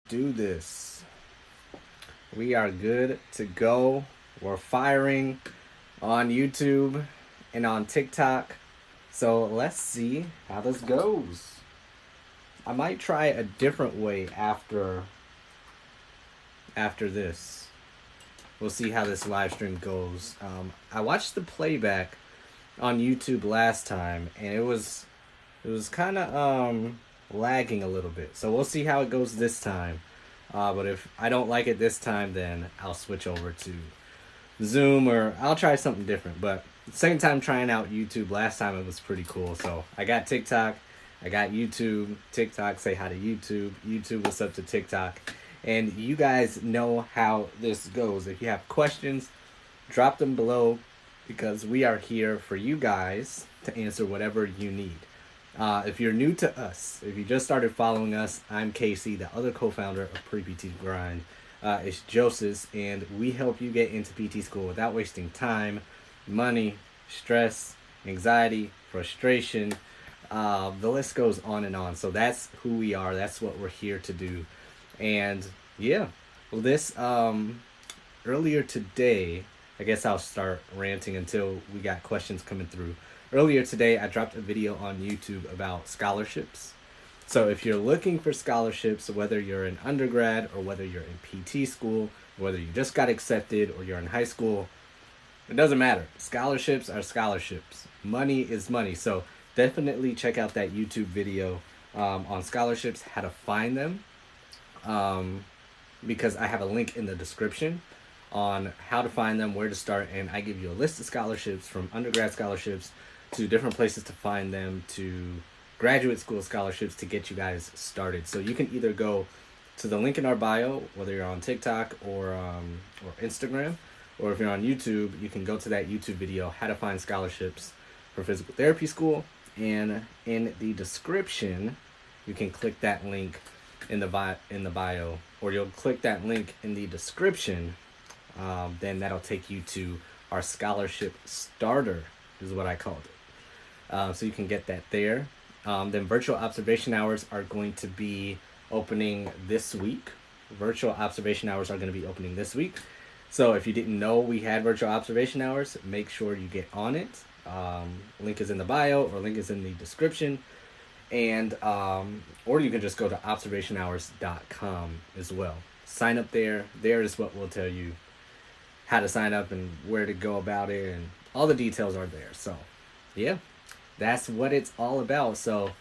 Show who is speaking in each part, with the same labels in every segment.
Speaker 1: Do this. We are good to go. We're firing on YouTube and on TikTok. So let's see how this goes. I might try a different way after this. We'll see how this live stream goes. I watched the playback on YouTube last time, and it was kind of lagging a little bit. So we'll see how it goes this time. But if I don't like it this time, then I'll switch over to Zoom or I'll try something different. But second time trying out YouTube, last time it was pretty cool. So I got TikTok, I got YouTube, TikTok, say hi to YouTube, YouTube, what's up to TikTok. And you guys know how this goes. If you have questions, drop them below because we are here for you guys to answer whatever you need. If you're new to us, if you just started following us, I'm Casey, the other co-founder of Pre-PT Grind. It's Joseph, and we help you get into PT school without wasting time, money, stress, anxiety, frustration. The list goes on and on. So that's who we are. That's what we're here to do. And yeah, well, this earlier today, I guess I'll start ranting until we got questions coming through. Earlier today, I dropped a video on YouTube about scholarships. So if you're looking for scholarships, whether you're in undergrad or whether you're in PT school, whether you just got accepted or you're in high school, it doesn't matter. Scholarships are scholarships. Money is money. So definitely check out that YouTube video on scholarships, how to find them, because I have a link in the description on how to find them, where to start, and I give you a list of scholarships from undergrad scholarships to different places to find them to graduate school scholarships to get you guys started. So you can either go to the link in our bio, whether you're on TikTok or Instagram, or if you're on YouTube, you can go to that YouTube video, how to find scholarships for physical therapy school, and in the description, you can click that link in the bio, or you'll click that link in the description. Then that'll take you to our scholarship starter, is what I called it. So you can get that there. Then virtual observation hours are going to be opening this week. Virtual observation hours are going to be opening this week. So if you didn't know we had virtual observation hours, make sure you get on it. Link is in the bio or link is in the description. And or you can just go to observationhours.com as well. Sign up there. There is what will tell you how to sign up and where to go about it, and all the details are there. So yeah, that's what it's all about. So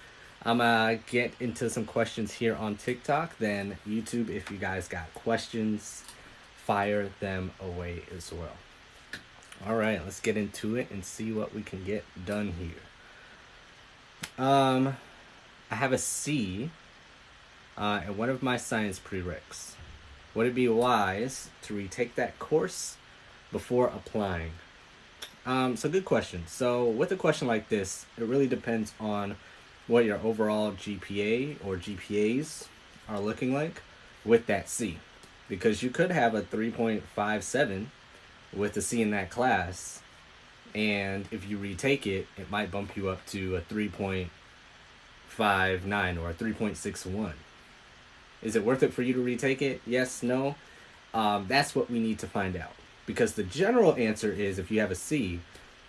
Speaker 1: I'm gonna get into some questions here on TikTok, then YouTube. If you guys got questions, fire them away as well. All right, let's get into it and see what we can get done here. I have a C in one of my science prereqs. Would it be wise to retake that course before applying? So good question. So with a question like this, it really depends on what your overall GPA or GPAs are looking like with that C. Because you could have a 3.57 with a C in that class, and if you retake it, it might bump you up to a 3.59 or a 3.61. Is it worth it for you to retake it? Yes, no. That's what we need to find out. Because the general answer is if you have a C,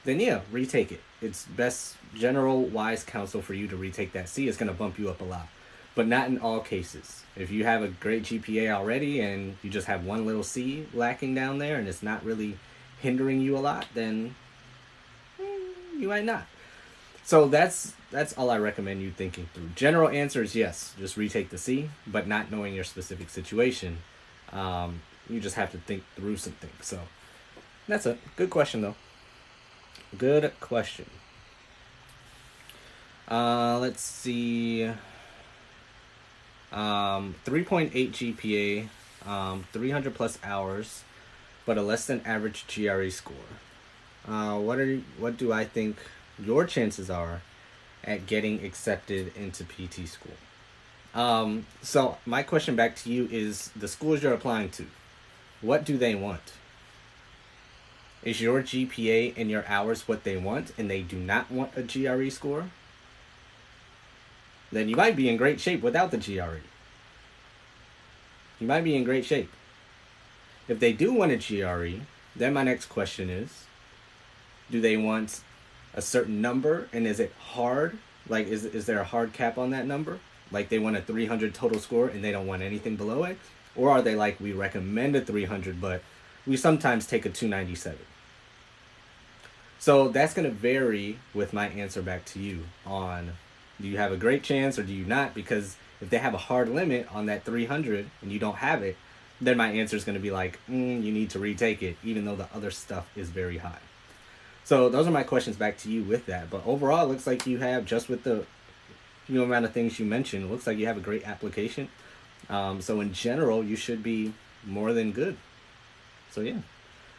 Speaker 1: then yeah, retake it. It's best general wise counsel for you to retake that C. It's going to bump you up a lot. But not in all cases. If you have a great GPA already and you just have one little C lacking down there and it's not really hindering you a lot, then you might not. So that's all I recommend you thinking through. General answer is yes, just retake the C, but not knowing your specific situation, you just have to think through some things. So that's it. Good question though. Good question. Let's see. 3.8 GPA, 300 plus hours, but a less than average GRE score. What do I think your chances are at getting accepted into PT school? So my question back to you is the schools you're applying to, what do they want? Is your GPA and your hours what they want and they do not want a GRE score? Then you might be in great shape without the GRE. You might be in great shape. If they do want a GRE, then my next question is, do they want a certain number, and is it hard? Like, is there a hard cap on that number? Like, they want a 300 total score and they don't want anything below it? Or are they like, we recommend a 300, but we sometimes take a 297? So that's going to vary with my answer back to you on, do you have a great chance or do you not? Because if they have a hard limit on that 300 and you don't have it, then my answer is going to be like, you need to retake it, even though the other stuff is very high. So those are my questions back to you with that. But overall, it looks like you have, just with the few amount of things you mentioned, it looks like you have a great application. So in general, you should be more than good. So yeah.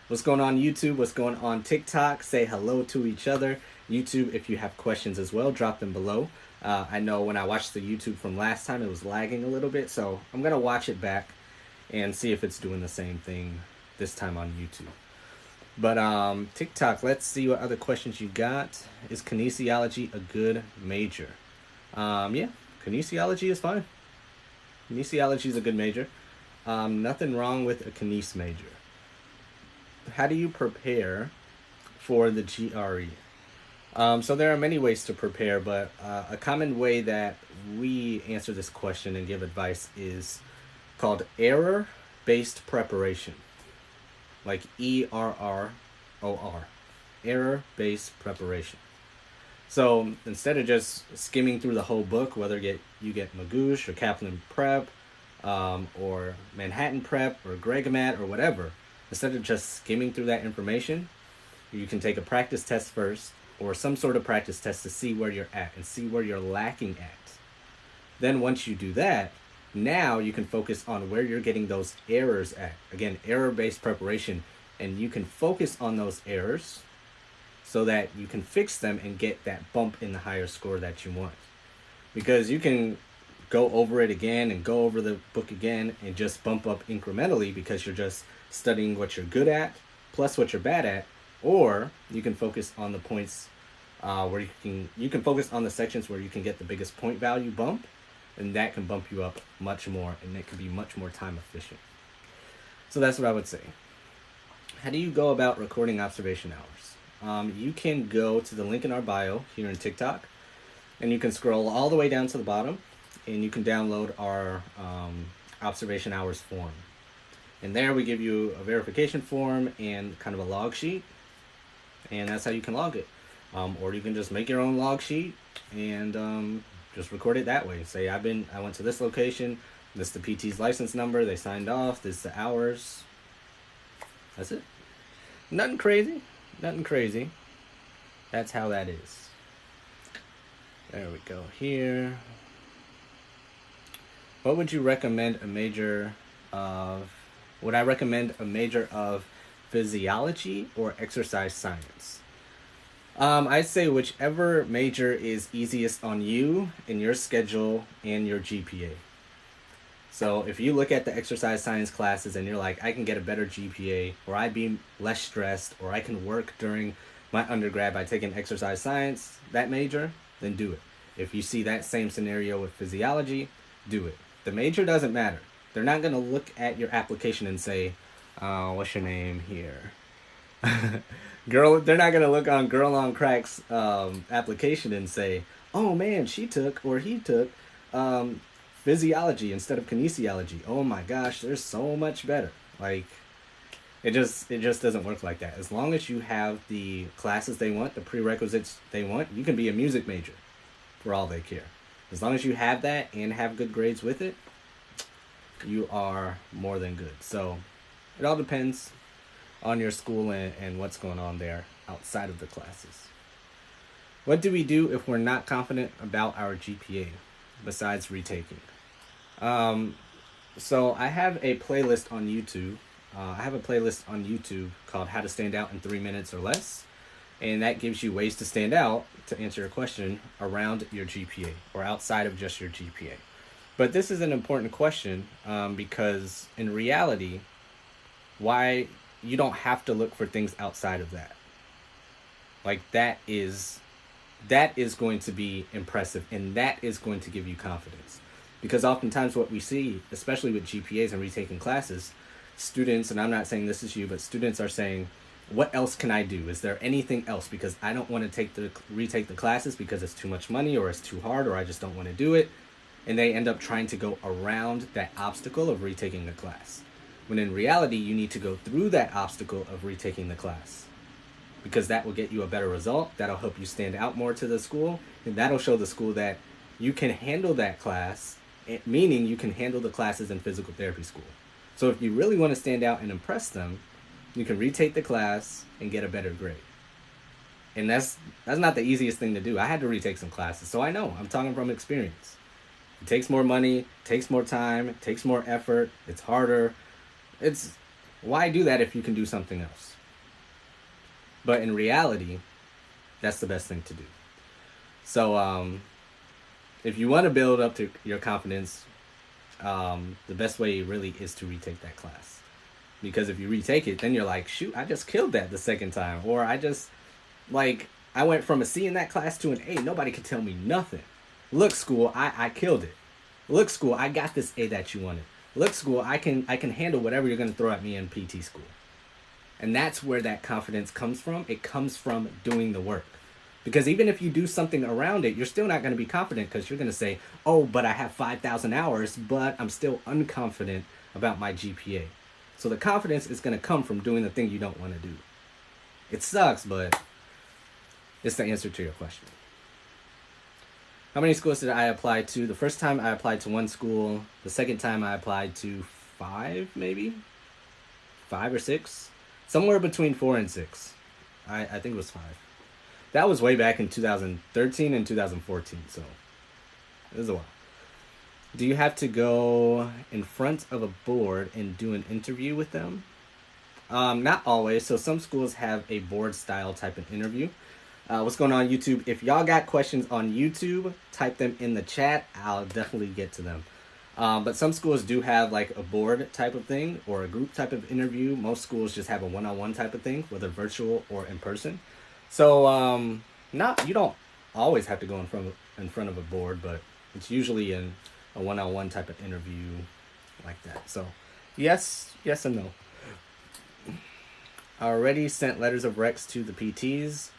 Speaker 1: What's going on YouTube? What's going on TikTok? Say hello to each other. YouTube, if you have questions as well, drop them below. I know when I watched the YouTube from last time, it was lagging a little bit. So I'm going to watch it back and see if it's doing the same thing this time on YouTube. But TikTok, let's see what other questions you got. Is kinesiology a good major? Yeah, kinesiology is fine. Kinesiology is a good major. Nothing wrong with a kines major. How do you prepare for the GRE? So there are many ways to prepare, but a common way that we answer this question and give advice is called error-based preparation. Like ERROR. Error-based preparation. So instead of just skimming through the whole book, whether you get Magoosh or Kaplan Prep, or Manhattan Prep or Gregamat or whatever, instead of just skimming through that information, you can take a practice test first, or some sort of practice test to see where you're at and see where you're lacking at. Then once you do that, now you can focus on where you're getting those errors at. Again, error-based preparation, and you can focus on those errors so that you can fix them and get that bump in the higher score that you want. Because you can go over it again and go over the book again and just bump up incrementally because you're just studying what you're good at plus what you're bad at, or you can focus on the points where you can focus on the sections where you can get the biggest point value bump, and that can bump you up much more, and it can be much more time efficient. So that's what I would say. How do you go about recording observation hours? You can go to the link in our bio here in TikTok, and you can scroll all the way down to the bottom, and you can download our observation hours form. And there we give you a verification form and kind of a log sheet, and that's how you can log it. Or you can just make your own log sheet and just record it that way. Say, I went to this location, this is the PT's license number, they signed off, this is the hours. That's it. Nothing crazy. That's how that is. There we go here. What would you recommend a major of? Would I recommend a major of physiology or exercise science? I'd say whichever major is easiest on you and your schedule and your GPA. So if you look at the exercise science classes and you're like, I can get a better GPA, or I'd be less stressed, or I can work during my undergrad by taking exercise science, that major, then do it. If you see that same scenario with physiology, do it. The major doesn't matter. They're not going to look at your application and say, what's your name here? They're not going to look on Girl on Crack's application and say, oh man, she took or he took physiology instead of kinesiology. Oh my gosh, they're so much better. Like, it just doesn't work like that. As long as you have the classes they want, the prerequisites they want, you can be a music major for all they care. As long as you have that and have good grades with it, you are more than good. So it all depends on your school and what's going on there outside of the classes. What do we do if we're not confident about our GPA besides retaking? So I have a playlist on YouTube. Called How to Stand Out in 3 Minutes or Less. And that gives you ways to stand out, to answer your question, around your GPA or outside of just your GPA. But this is an important question because in reality, why you don't have to look for things outside of that. Like that is going to be impressive, and that is going to give you confidence. Because oftentimes what we see, especially with GPAs and retaking classes, students, and I'm not saying this is you, but students are saying, what else can I do? Is there anything else? Because I don't want to retake the classes because it's too much money, or it's too hard, or I just don't want to do it. And they end up trying to go around that obstacle of retaking the class. When in reality, you need to go through that obstacle of retaking the class, because that will get you a better result. That'll help you stand out more to the school, and that'll show the school that you can handle that class, meaning you can handle the classes in physical therapy school. So if you really want to stand out and impress them, you can retake the class and get a better grade. And that's not the easiest thing to do. I had to retake some classes, so I know. I'm talking from experience. It takes more money, takes more time, it takes more effort, it's harder. Why do that if you can do something else? But in reality, that's the best thing to do. So if you want to build up to your confidence, the best way really is to retake that class. Because if you retake it, then you're like, shoot, I just killed that the second time. Or I went from a C in that class to an A. Nobody could tell me nothing. Look, school, I killed it. Look, school, I got this A that you wanted. Look, school, I can handle whatever you're going to throw at me in PT school. And that's where that confidence comes from. It comes from doing the work. Because even if you do something around it, you're still not going to be confident, because you're going to say, oh, but I have 5,000 hours, but I'm still unconfident about my GPA. So the confidence is going to come from doing the thing you don't want to do. It sucks, but it's the answer to your question. How many schools did I apply to? The first time I applied to 1 school. The second time I applied to 5, maybe? 5 or 6? Somewhere between 4 and 6. I think it was 5. That was way back in 2013 and 2014, so it was a while. Do you have to go in front of a board and do an interview with them? Not always. So some schools have a board style type of interview. What's going on YouTube? If y'all got questions on YouTube, type them in the chat. I'll definitely get to them. But some schools do have like a board type of thing or a group type of interview. Most schools just have a one-on-one type of thing, whether virtual or in person. So you don't always have to go in front of a board, but it's usually in a one-on-one type of interview like that. So yes and no. I already sent letters of recs to the PTs.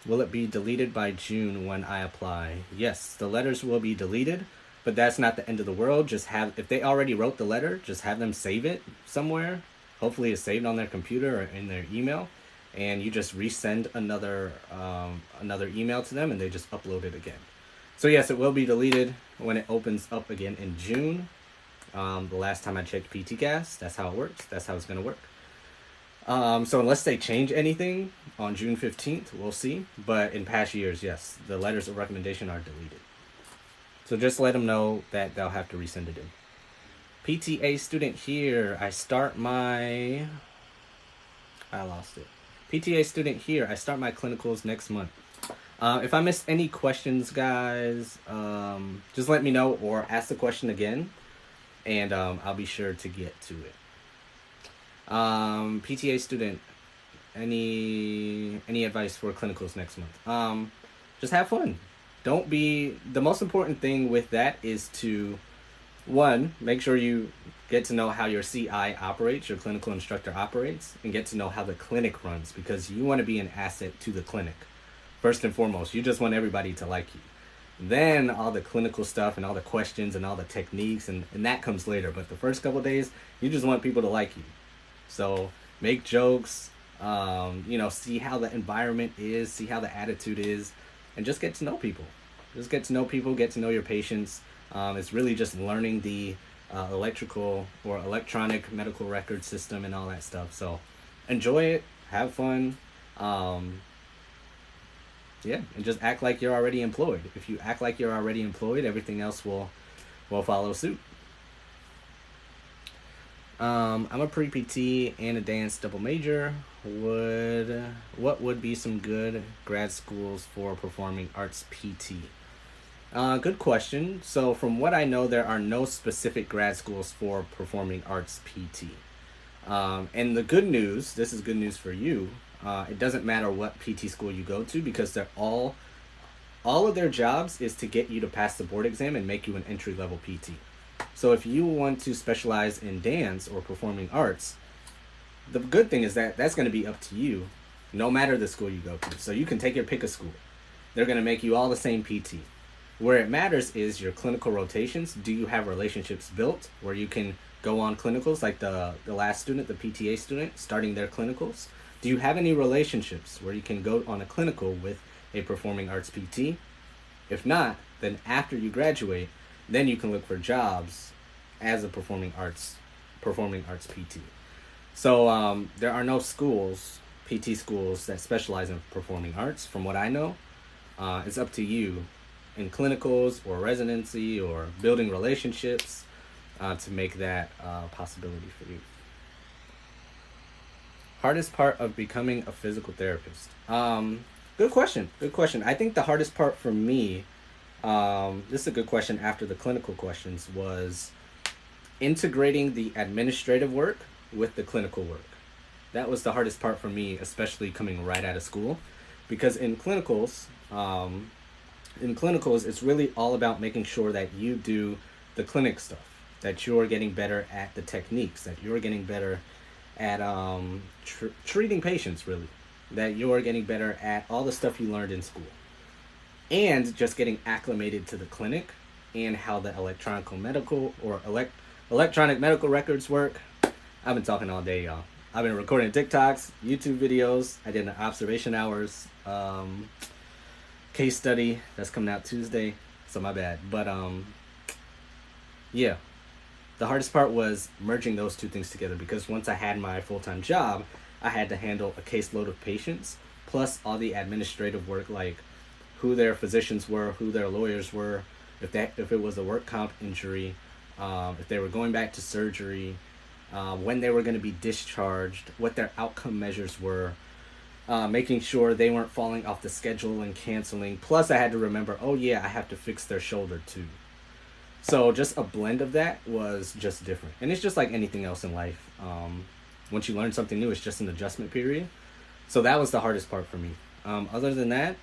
Speaker 1: Will it be deleted by June when I apply? Yes, the letters will be deleted, but that's not the end of the world. If they already wrote the letter, just have them save it somewhere. Hopefully it's saved on their computer or in their email, and you just resend another email to them, and they just upload it again. So yes, it will be deleted when it opens up again in June. The last time I checked PTCast, that's how it works. That's how it's going to work. So unless they change anything on June 15th, we'll see. But in past years, yes, the letters of recommendation are deleted. So just let them know that they'll have to resend it in. PTA student here. I lost it. PTA student here. I start my clinicals next month. If I missed any questions, guys, just let me know or ask the question again, and I'll be sure to get to it. PTA student, any advice for clinicals next month? Just have fun. The most important thing with that is to, 1, make sure you get to know how your CI operates, your clinical instructor operates, and get to know how the clinic runs, because you want to be an asset to the clinic. First and foremost, you just want everybody to like you. Then all the clinical stuff and all the questions and all the techniques, and that comes later. But the first couple of days, you just want people to like you. So make jokes, see how the environment is, see how the attitude is, and just get to know people. Just get to know people, get to know your patients. It's really just learning the electrical or electronic medical record system and all that stuff. So enjoy it, have fun. And just act like you're already employed. If you act like you're already employed, everything else will follow suit. I'm a pre-PT and a dance double major. What would be some good grad schools for performing arts PT? Good question. So from what I know, there are no specific grad schools for performing arts PT. And the good news, this is good news for you, it doesn't matter what PT school you go to, because they're all of their jobs is to get you to pass the board exam and make you an entry-level PT. So if you want to specialize in dance or performing arts, the good thing is that that's going to be up to you, no matter the school you go to. So you can take your pick of school. They're going to make you all the same PT. Where it matters is your clinical rotations. Do you have relationships built where you can go on clinicals, like the last student, the PTA student, starting their clinicals? Do you have any relationships where you can go on a clinical with a performing arts PT? If not, then after you graduate, then you can look for jobs as a performing arts PT. So there are no schools, PT schools, that specialize in performing arts. From what I know, it's up to you in clinicals or residency or building relationships to make that possibility for you. Hardest part of becoming a physical therapist? Good question. I think the hardest part for me, this is a good question after the clinical questions, was integrating the administrative work with the clinical work. That was the hardest part for me, especially coming right out of school, because in clinicals, it's really all about making sure that you do the clinic stuff, that you're getting better at the techniques, that you're getting better at treating patients, really, that you're getting better at all the stuff you learned in school, and just getting acclimated to the clinic and how the electronic medical records work. I've been talking all day, y'all. I've been recording TikToks, YouTube videos. I did an observation hours case study that's coming out Tuesday, so my bad. But yeah, the hardest part was merging those two things together, because once I had my full-time job, I had to handle a caseload of patients, plus all the administrative work, like who their physicians were, who their lawyers were, if it was a work comp injury, if they were going back to surgery, when they were going to be discharged, what their outcome measures were, making sure they weren't falling off the schedule and canceling. Plus, I had to remember, oh yeah, I have to fix their shoulder too. So just a blend of that was just different. And it's just like anything else in life. Once you learn something new, it's just an adjustment period. So that was the hardest part for me. Other than that,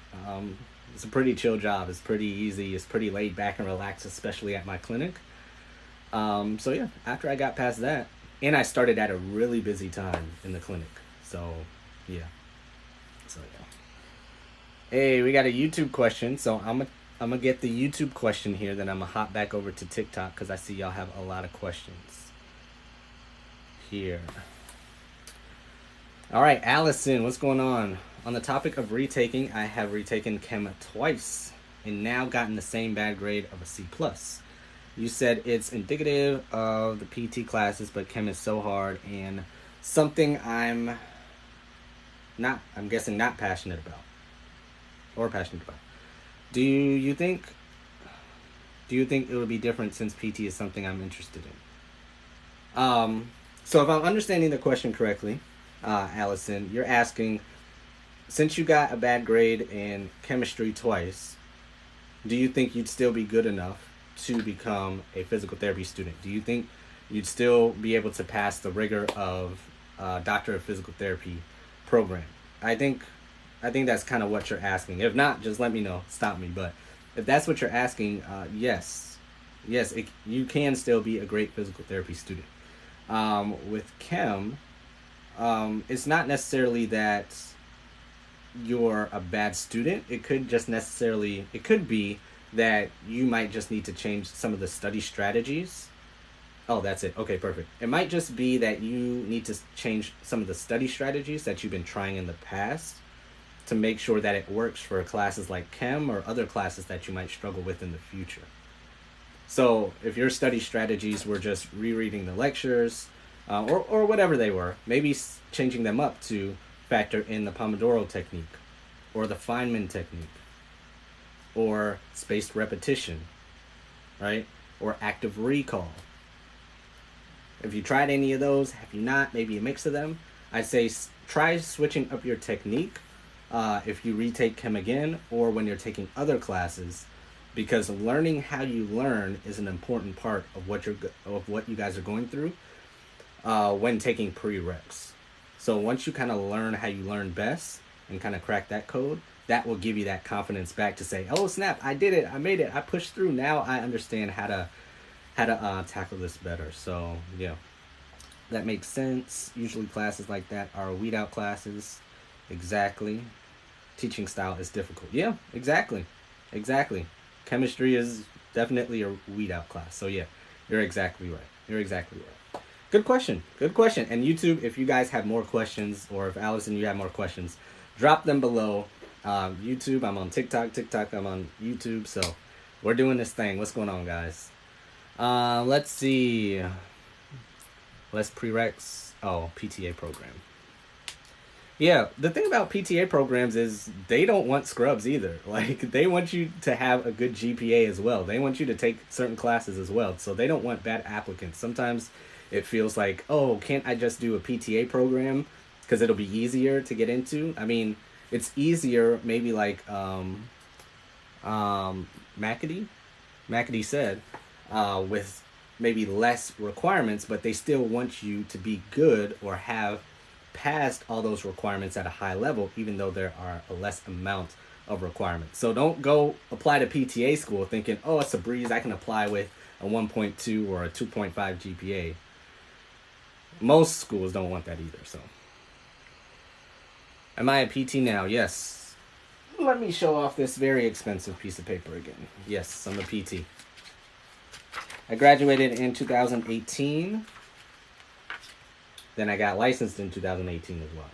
Speaker 1: it's a pretty chill job. It's pretty easy. It's pretty laid back and relaxed, especially at my clinic. So yeah, after I got past that, and I started at a really busy time in the clinic. So yeah. Hey, we got a YouTube question. So I'm gonna get the YouTube question here, then I'm gonna hop back over to TikTok because I see y'all have a lot of questions here. All right, Allison, what's going on? On the topic of retaking, I have retaken chem twice and now gotten the same bad grade of a C+. You said it's indicative of the PT classes, but chem is so hard and something I'm guessing not passionate about. Do you think it would be different since PT is something I'm interested in? So if I'm understanding the question correctly, Allison, you're asking, since you got a bad grade in chemistry twice, do you think you'd still be good enough to become a physical therapy student? Do you think you'd still be able to pass the rigor of Doctor of Physical Therapy program? I think that's kind of what you're asking. If not, just let me know. Stop me. But if that's what you're asking, yes, you can still be a great physical therapy student. With chem, it's not necessarily that you're a bad student. It could be that you might just need to change some of the study strategies. Oh, that's it. Okay, perfect. It might just be that you need to change some of the study strategies that you've been trying in the past to make sure that it works for classes like chem or other classes that you might struggle with in the future. So if your study strategies were just rereading the lectures or whatever they were, maybe changing them up to factor in the Pomodoro technique or the Feynman technique or spaced repetition, right? Or active recall. If you tried any of those, have you not, maybe a mix of them, I'd say try switching up your technique if you retake chem again or when you're taking other classes, because learning how you learn is an important part of what you guys are going through when taking prereqs. So once you kind of learn how you learn best and kind of crack that code, that will give you that confidence back to say, oh snap, I did it, I made it, I pushed through. Now I understand how to how to tackle this better. So yeah, that makes sense. Usually classes like that are weed out classes. Exactly. Teaching style is difficult. Yeah, exactly. Exactly. Chemistry is definitely a weed out class. So yeah, you're exactly right. You're exactly right. Good question. Good question. And YouTube, if you guys have more questions, or if Allison, you have more questions, drop them below. YouTube, I'm on TikTok. TikTok, I'm on YouTube. So we're doing this thing. What's going on, guys? Let's see. Less prereqs. Oh, PTA program. Yeah, the thing about PTA programs is they don't want scrubs either. Like, they want you to have a good GPA as well. They want you to take certain classes as well. So they don't want bad applicants. Sometimes it feels like, oh, can't I just do a PTA program because it'll be easier to get into? I mean, it's easier maybe like McAdee said, with maybe less requirements, but they still want you to be good or have passed all those requirements at a high level, even though there are a less amount of requirements. So don't go apply to PTA school thinking, oh, it's a breeze, I can apply with a 1.2 or a 2.5 GPA. Most schools don't want that either. So am I a PT now? Yes. Let me show off this very expensive piece of paper again. Yes, I'm a PT. I graduated in 2018. Then I got licensed in 2018 as well.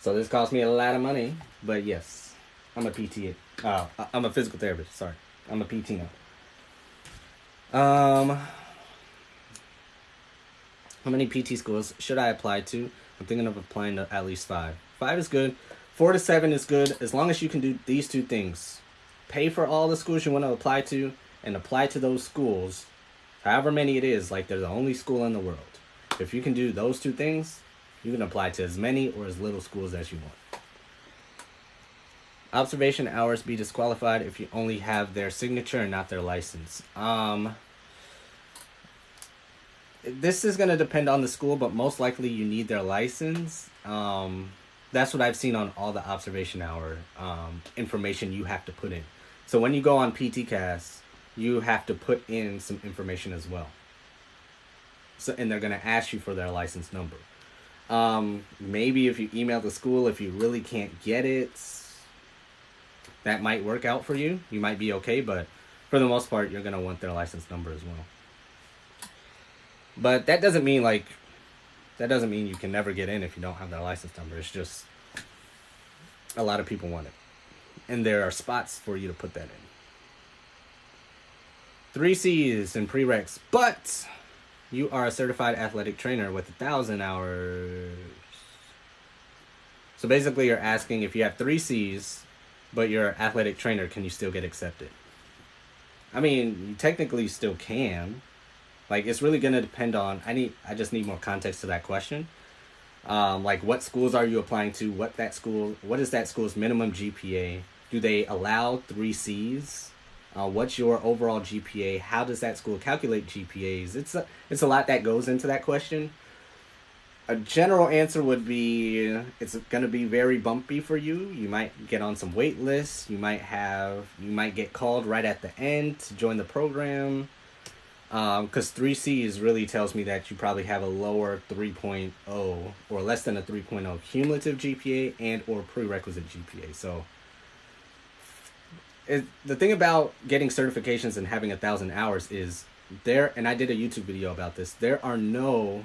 Speaker 1: So this cost me a lot of money, but yes, I'm a PT. I'm a physical therapist. Sorry, I'm a PT now. How many PT schools should I apply to? I'm thinking of applying to at least 5. 5 is good. 4 to 7 is good as long as you can do these 2 things: pay for all the schools you want to apply to, and apply to those schools, however many it is. Like, they're the only school in the world. If you can do those 2 things, you can apply to as many or as little schools as you want. Observation hours be disqualified if you only have their signature and not their license. This is going to depend on the school, but most likely you need their license. That's what I've seen on all the observation hour information you have to put in. So when you go on PTCast, you have to put in some information as well. So, and they're going to ask you for their license number. Maybe if you email the school, if you really can't get it, that might work out for you. You might be okay, but for the most part, you're going to want their license number as well. But that doesn't mean you can never get in if you don't have their license number. It's just a lot of people want it. And there are spots for you to put that in. 3 C's in prereqs, but you are a certified athletic trainer with 1,000 hours. So basically you're asking, if you have 3 C's, but you're an athletic trainer, can you still get accepted? I mean, you technically still can. Like, it's really going to depend on, I just need more context to that question. Like, what schools are you applying to? What is that school's minimum GPA? Do they allow 3 C's? What's your overall GPA? How does that school calculate GPAs? It's a lot that goes into that question. A general answer would be it's going to be very bumpy for you. You might get on some wait lists. You might get called right at the end to join the program. Because 3 C's really tells me that you probably have a lower 3.0 or less than a 3.0 cumulative GPA and or prerequisite GPA. So the thing about getting certifications and having 1,000 hours is and I did a YouTube video about this, there are no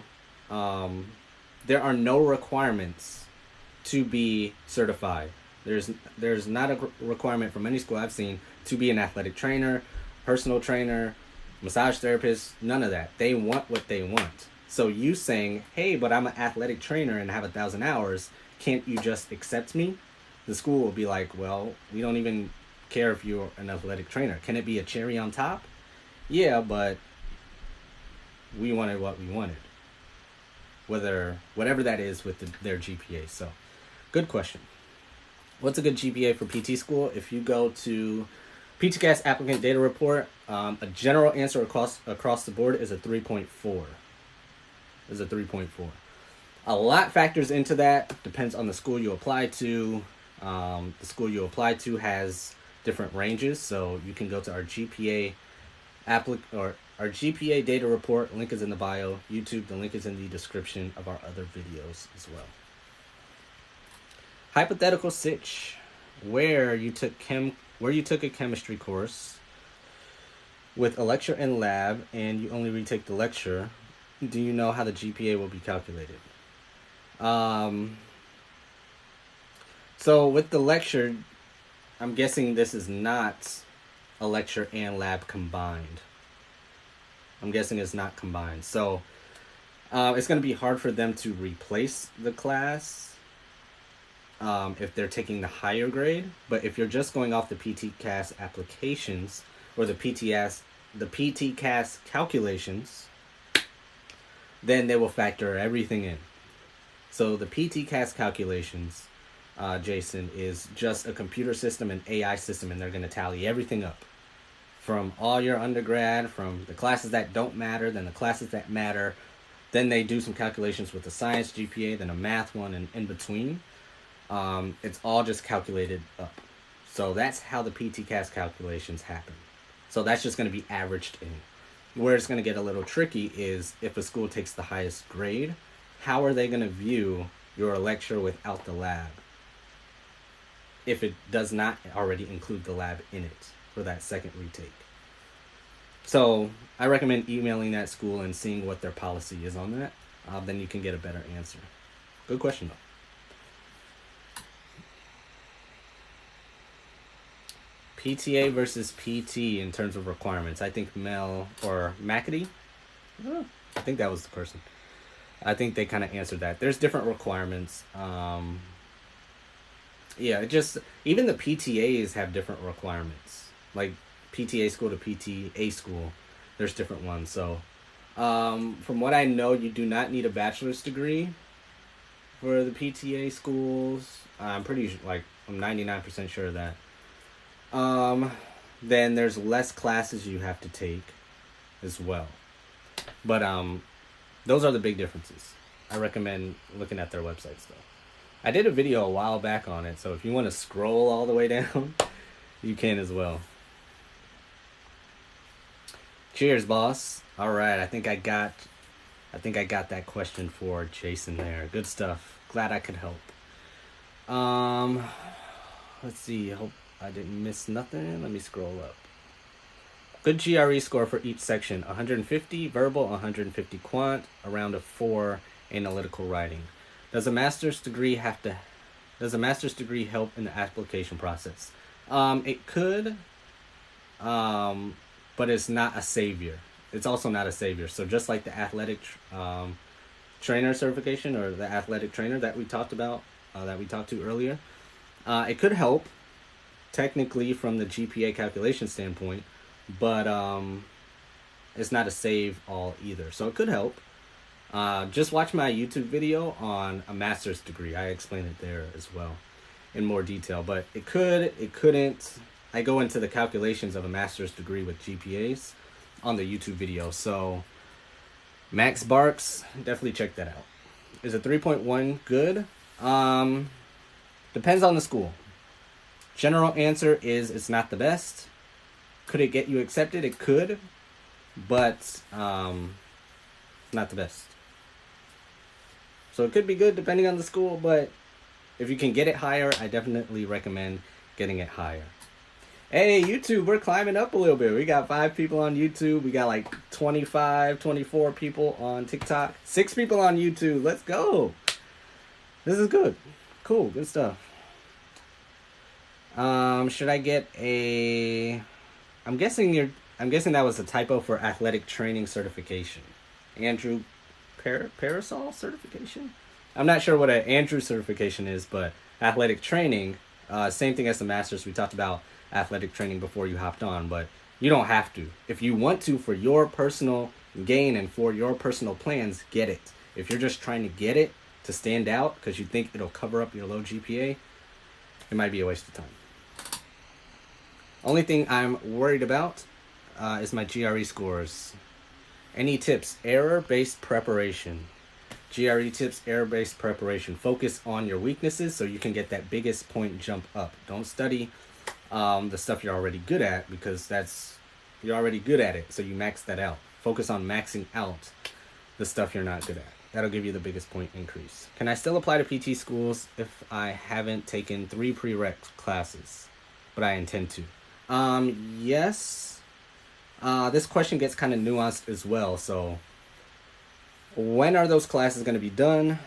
Speaker 1: requirements to be certified. There's not a requirement from any school I've seen to be an athletic trainer, personal trainer, massage therapist, none of that. They want what they want. So you saying, hey, but I'm an athletic trainer and have 1,000 hours, can't you just accept me? The school will be like, well, we don't even care if you're an athletic trainer. Can it be a cherry on top? Yeah, but we wanted what we wanted. Whatever that is with their GPA. So, good question. What's a good GPA for PT school? If you go to PTCast applicant data report, a general answer across the board is a 3.4. A lot factors into that. Depends on the school you apply to. The school you apply to has different ranges, so you can go to our GPA our GPA data report. Link is in the bio. YouTube, the link is in the description of our other videos as well. Hypothetical sitch, where you took a chemistry course with a lecture and lab, and you only retake the lecture. Do you know how the GPA will be calculated? So with the lecture, I'm guessing this is not a lecture and lab combined. I'm guessing it's not combined. So it's going to be hard for them to replace the class if they're taking the higher grade. But if you're just going off the PTCAS applications or the PTCAS calculations, then they will factor everything in. So the PTCAS calculations, Jason, is just a computer system and AI system, and they're going to tally everything up. From all your undergrad, from the classes that don't matter, then the classes that matter. Then they do some calculations with the science GPA, then a math one, and in between. It's all just calculated up. So that's how the PTCAS calculations happen. So that's just going to be averaged in. Where it's going to get a little tricky is if a school takes the highest grade, how are they going to view your lecture without the lab if it does not already include the lab in it for that second retake? So I recommend emailing that school and seeing what their policy is on that. Then you can get a better answer. Good question, though. PTA versus PT in terms of requirements. I think Mel or McAdee, I think that was the person. I think they kind of answered that. There's different requirements. Yeah, it just, even the PTAs have different requirements. Like PTA school to PTA school, there's different ones. So from what I know, you do not need a bachelor's degree for the PTA schools. I'm 99% sure of that. Then there's less classes you have to take as well. But those are the big differences. I recommend looking at their websites, though. I did a video a while back on it, so if you want to scroll all the way down, you can as well. Cheers, boss. All right, I think I got that question for Jason there. Good stuff. Glad I could help. Let's see. Hope I didn't miss nothing. Let me scroll up. Good GRE score for each section: 150 verbal, 150 quant, around a 4 analytical writing. Does a master's degree help in the application process? It could, but it's not a savior. It's also not a savior. So just like the athletic trainer certification or the athletic trainer that we talked about, that we talked to earlier, it could help technically from the GPA calculation standpoint, but it's not a save all either. So it could help. Just watch my YouTube video on a master's degree. I explain it there as well in more detail, but it could, it couldn't. I go into the calculations of a master's degree with GPAs on the YouTube video. So Max Barks, definitely check that out. Is a 3.1 good? Depends on the school. General answer is it's not the best. Could it get you accepted? It could, but not the best. So it could be good depending on the school, but if you can get it higher, I definitely recommend getting it higher. Hey, YouTube, we're climbing up a little bit. We got 5 people on YouTube. We got like 25, 24 people on TikTok. 6 people on YouTube. Let's go. This is good. Cool, good stuff. Should I get a... I'm guessing that was a typo for athletic training certification. Andrew Parasol certification? I'm not sure what an Andrew certification is, but athletic training, same thing as the master's. We talked about athletic training before you hopped on, but you don't have to. If you want to, for your personal gain and for your personal plans, get it. If you're just trying to get it to stand out because you think it'll cover up your low GPA, it might be a waste of time. Only thing I'm worried about is my GRE scores. Any tips? Error-based preparation. GRE tips, error-based preparation. Focus on your weaknesses so you can get that biggest point jump up. Don't study the stuff you're already good at, because that's You're already good at it, so you max that out. Focus on maxing out the stuff you're not good at. That'll give you the biggest point increase. Can I still apply to PT schools if I haven't taken 3 prereq classes, but I intend to? Yes. This question gets kind of nuanced as well. So, when are those classes going to be done?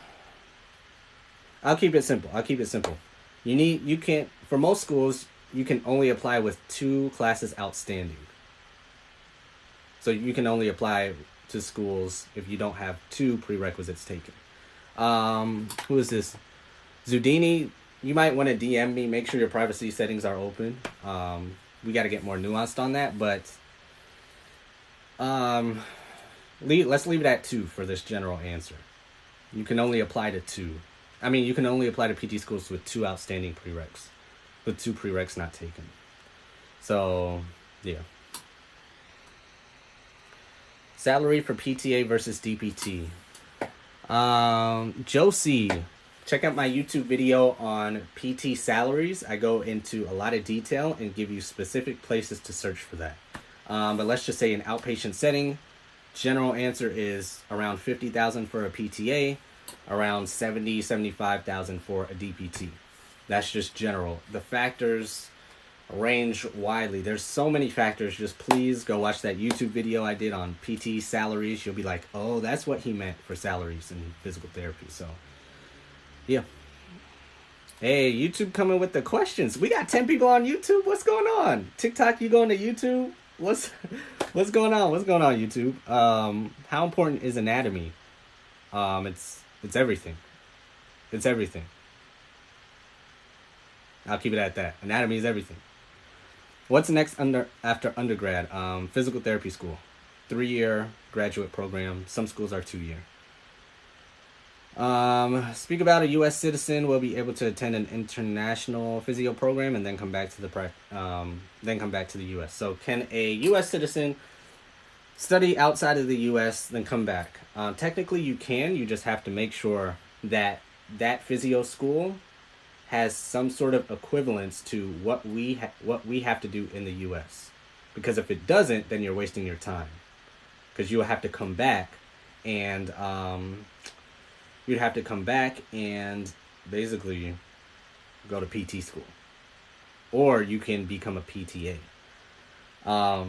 Speaker 1: I'll keep it simple. For most schools, you can only apply with 2 classes outstanding. So you can only apply to schools if you don't have 2 prerequisites taken. Who is this? Zudini, you might want to DM me. Make sure your privacy settings are open. We got to get more nuanced on that, but let's leave it at 2 for this general answer. You can only apply to 2. You can only apply to PT schools with 2 outstanding prereqs, with 2 prereqs not taken. So, yeah. Salary for PTA versus DPT. Josie, check out my YouTube video on PT salaries. I go into a lot of detail and give you specific places to search for that. But let's just say an outpatient setting, general answer is around $50,000 for a PTA, around $75,000 for a DPT. That's just general. The factors range widely. There's so many factors. Just please go watch that YouTube video I did on PT salaries. You'll be like, oh, that's what he meant for salaries in physical therapy. So, yeah. Hey, YouTube coming with the questions. We got 10 people on YouTube. What's going on? TikTok, you going to YouTube? What's going on? What's going on, YouTube? How important is anatomy? It's everything. It's everything. I'll keep it at that. Anatomy is everything. What's next after undergrad? Physical therapy school. 3-year graduate program. Some schools are 2-year. Speak about a U.S. citizen will be able to attend an international physio program and then come back to the U.S. So can a U.S. citizen study outside of the U.S. then come back? Technically, you can. You just have to make sure that physio school has some sort of equivalence to what we have to do in the U.S. Because if it doesn't, then you're wasting your time. Because you'll have to come back and basically go to PT school, or you can become a PTA. I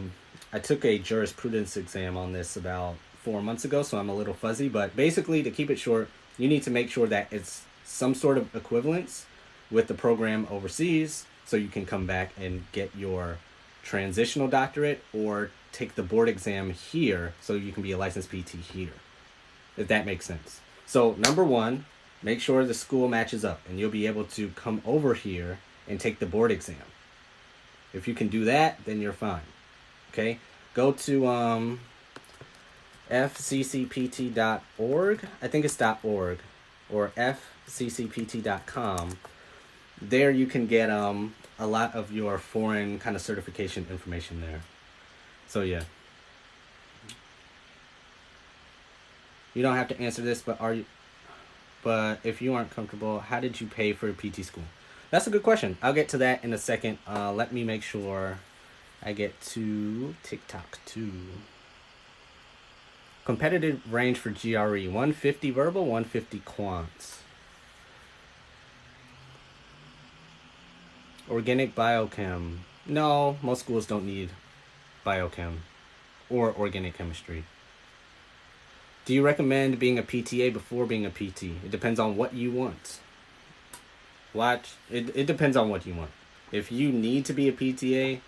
Speaker 1: took a jurisprudence exam on this about 4 months ago, so I'm a little fuzzy. But basically, to keep it short, you need to make sure that it's some sort of equivalence with the program overseas, so you can come back and get your transitional doctorate or take the board exam here so you can be a licensed PT here, if that makes sense. So number 1, make sure the school matches up and you'll be able to come over here and take the board exam. If you can do that, then you're fine. Okay, go to fccpt.org. I think it's .org or fccpt.com. There you can get a lot of your foreign kind of certification information there. So yeah. You don't have to answer this, but if you aren't comfortable, how did you pay for PT school? That's a good question. I'll get to that in a second. Let me make sure I get to TikTok too. Competitive range for GRE, 150 verbal, 150 quants. Organic biochem. No, most schools don't need biochem or organic chemistry. Do you recommend being a PTA before being a PT? It depends on what you want. It depends on what you want. If you need to be a PTA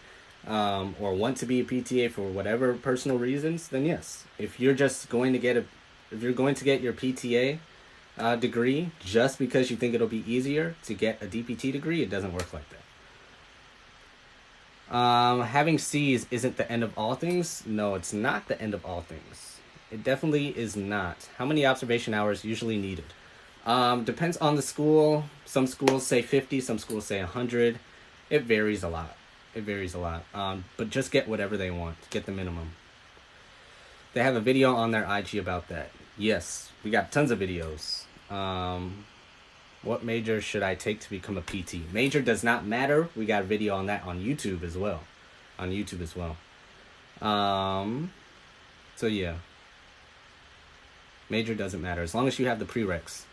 Speaker 1: or want to be a PTA for whatever personal reasons, then yes. If you're just going to get your PTA degree just because you think it'll be easier to get a DPT degree, it doesn't work like that. Having C's isn't the end of all things. No, it's not the end of all things. It definitely is not. How many observation hours usually needed? Depends on the school. Some schools say 50, some schools say 100. It varies a lot. But just get whatever they want. Get the minimum. They have a video on their IG about that. Yes, we got tons of videos. What major should I take to become a PT? Major does not matter. We got a video on that on YouTube as well. So yeah, major doesn't matter as long as you have the prereqs.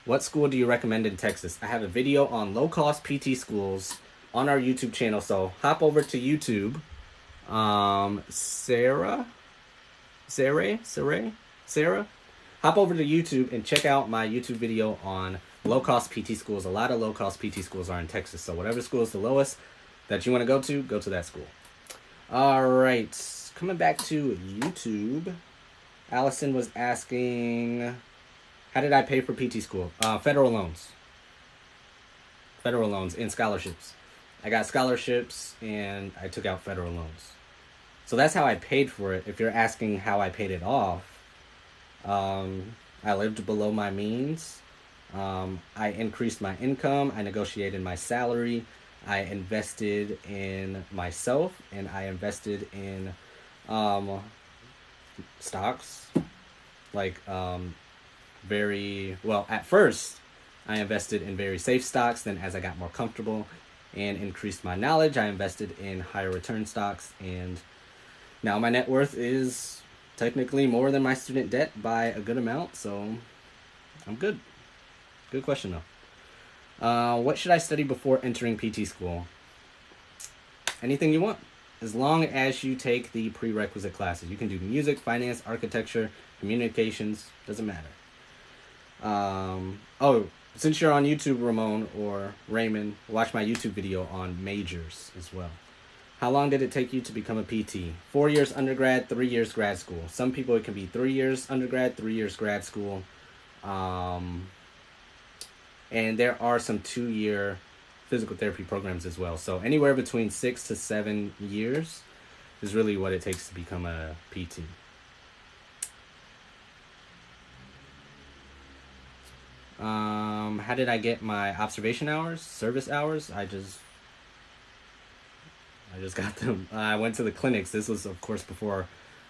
Speaker 1: What school do you recommend in Texas? I have a video on low-cost PT schools on our YouTube channel, so hop over to YouTube. Sarah, hop over to YouTube and check out my YouTube video on low-cost PT schools. A lot of low-cost PT schools are in Texas, so whatever school is the lowest that you want to go to that school. All right, coming back to YouTube, Allison was asking, how did I pay for PT school? Federal loans and scholarships. I got scholarships and I took out federal loans. So that's how I paid for it. If you're asking how I paid it off, I lived below my means. I increased my income. I negotiated my salary. I invested in myself, and I invested in stocks. Like very well. At first, I invested in very safe stocks. Then, as I got more comfortable and increased my knowledge, I invested in higher return stocks, and now my net worth is technically more than my student debt by a good amount, so I'm good. Good question, though. What should I study before entering PT school? Anything you want, as long as you take the prerequisite classes. You can do music, finance, architecture, communications, doesn't matter. Since you're on YouTube, Ramon or Raymond, watch my YouTube video on majors as well. How long did it take you to become a PT? 4 years undergrad, 3 years grad school. Some people it can be 3 years undergrad, 3 years grad school. And there are some 2-year physical therapy programs as well. So anywhere between 6 to 7 years is really what it takes to become a PT. How did I get my observation hours, service hours? I just got them. I went to the clinics. This was, of course, before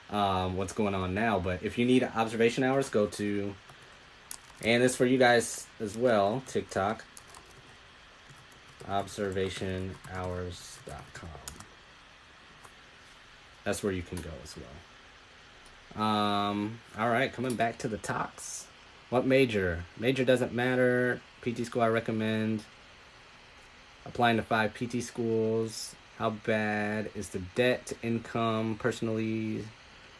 Speaker 1: what's going on now. But if you need observation hours, go to, and this for you guys as well, TikTok, observationhours.com. That's where you can go as well. All right, coming back to the talks. What major? Major doesn't matter. PT school I recommend. Applying to 5 PT schools. How bad is the debt to income personally,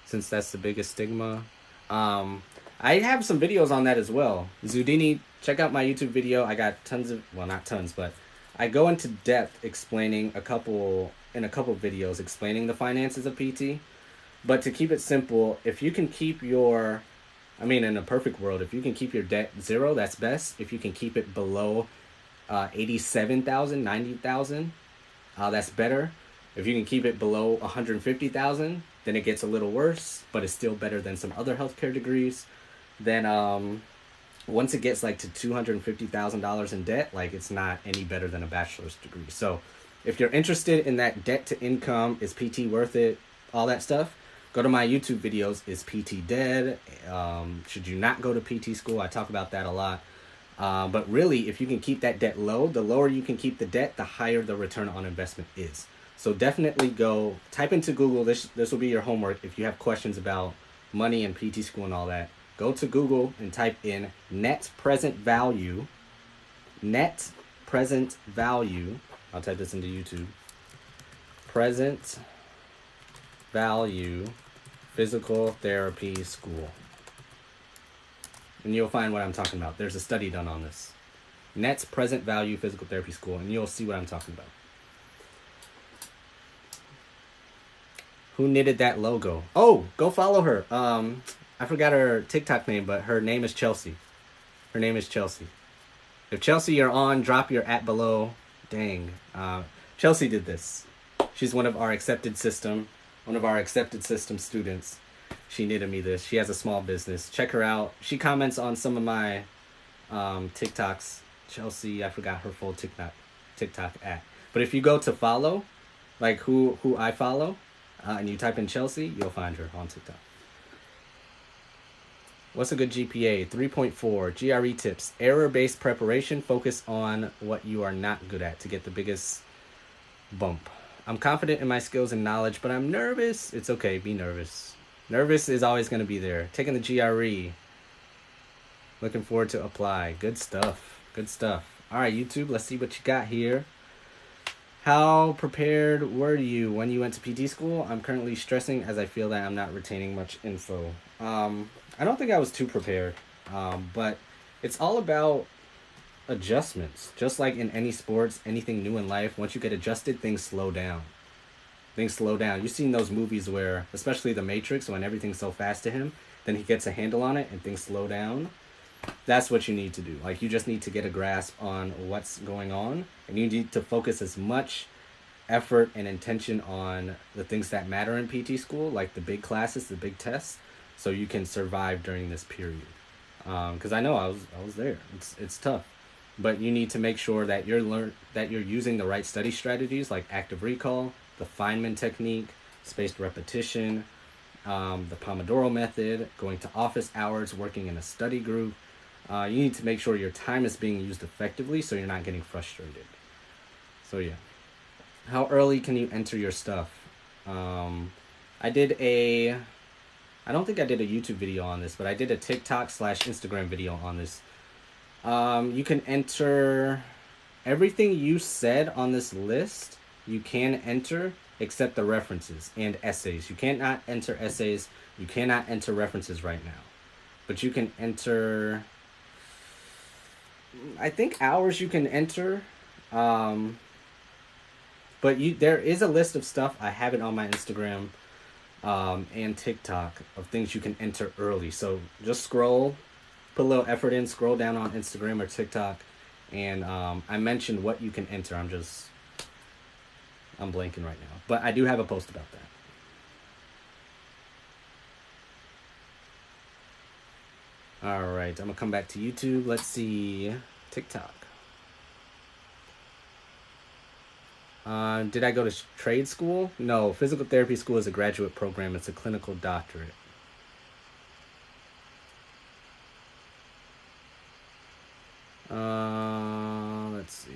Speaker 1: since that's the biggest stigma? I have some videos on that as well. Zudini, check out my YouTube video. I got tons of, well, not tons, but I go into depth explaining a couple videos explaining the finances of PT. But to keep it simple, if you can keep your, in a perfect world, if you can keep your debt zero, that's best. If you can keep it below 87,000, 90,000, that's better. If you can keep it below 150,000, then it gets a little worse, but it's still better than some other healthcare degrees. Then once it gets like to $250,000 in debt, like it's not any better than a bachelor's degree. So if you're interested in that debt to income, is PT worth it, all that stuff, go to my YouTube videos. Is PT dead? Should you not go to PT school? I talk about that a lot. But really, if you can keep that debt low, the lower you can keep the debt, the higher the return on investment is. So definitely go type into Google. This will be your homework. If you have questions about money and PT school and all that, go to Google and type in net present value. Net present value. I'll type this into YouTube. Present value physical therapy school. And you'll find what I'm talking about. There's a study done on this. Net present value physical therapy school, and you'll see what I'm talking about. Who knitted that logo? Oh, go follow her. I forgot her TikTok name, but her name is Chelsea. Her name is Chelsea. If Chelsea, you're on, drop your @ below. Dang. Chelsea did this. She's one of our accepted system students. She knitted me this. She has a small business. Check her out. She comments on some of my TikToks. Chelsea, I forgot her full TikTok @. But if you go to follow, like who I follow, and you type in Chelsea, you'll find her on TikTok. What's a good GPA? 3.4. GRE tips. Error-based preparation. Focus on what you are not good at to get the biggest bump. I'm confident in my skills and knowledge, but I'm nervous. It's okay, be nervous. Nervous is always going to be there. Taking the GRE. Looking forward to apply. Good stuff. Good stuff. All right, YouTube, let's see what you got here. How prepared were you when you went to PT school? I'm currently stressing as I feel that I'm not retaining much info. I don't think I was too prepared, but it's all about adjustments. Just like in any sports, anything new in life, once you get adjusted, things slow down. Things slow down. You've seen those movies where, especially The Matrix, when everything's so fast to him, then he gets a handle on it and things slow down. That's what you need to do. Like, you just need to get a grasp on what's going on, and you need to focus as much effort and intention on the things that matter in PT school, like the big classes, the big tests, so you can survive during this period. Because I know I was there. It's tough, but you need to make sure that you're using the right study strategies, like active recall, the Feynman technique, spaced repetition, the Pomodoro method, going to office hours, working in a study group. You need to make sure your time is being used effectively so you're not getting frustrated. So yeah. How early can you enter your stuff? I don't think I did a YouTube video on this, but I did a TikTok/Instagram video on this. You can enter everything you said on this list. You can enter except the references and essays. You cannot enter essays. You cannot enter references right now. But you can enter, I think, hours you can enter. But there is a list of stuff. I have it on my Instagram and TikTok of things you can enter early. So just scroll, put a little effort in, scroll down on Instagram or TikTok, and I mentioned what you can enter. I'm blanking right now. But I do have a post about that. All right, I'm going to come back to YouTube. Let's see TikTok. Did I go to trade school? No, physical therapy school is a graduate program. It's a clinical doctorate. Let's see.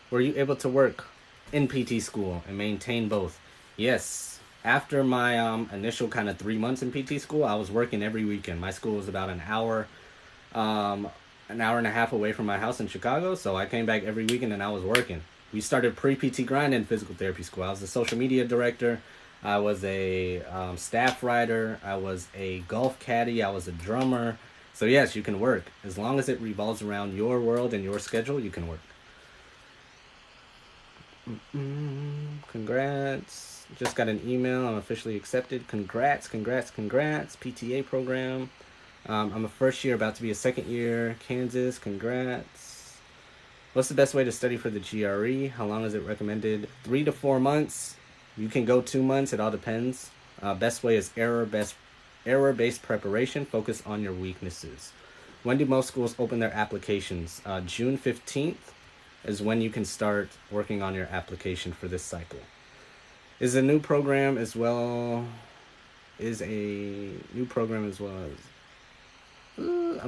Speaker 1: Were you able to work in PT school and maintain both? Yes. After my initial kind of 3 months in PT school, I was working every weekend. My school was about an hour and a half away from my house in Chicago, so I came back every weekend and I was working. We started pre-PT grind in physical therapy school. I was a social media director. I was a staff writer. I was a golf caddy. I was a drummer. So yes, you can work. As long as it revolves around your world and your schedule, you can work. Congrats. Just got an email. I'm officially accepted. Congrats. PTA program. I'm a first year, about to be a second year. Kansas. Congrats. What's the best way to study for the GRE? How long is it recommended? 3 to 4 months. You can go 2 months. It all depends. Best way is error-based preparation. Focus on your weaknesses. When do most schools open their applications? June 15th is when you can start working on your application for this cycle. Is a new program as well as I'm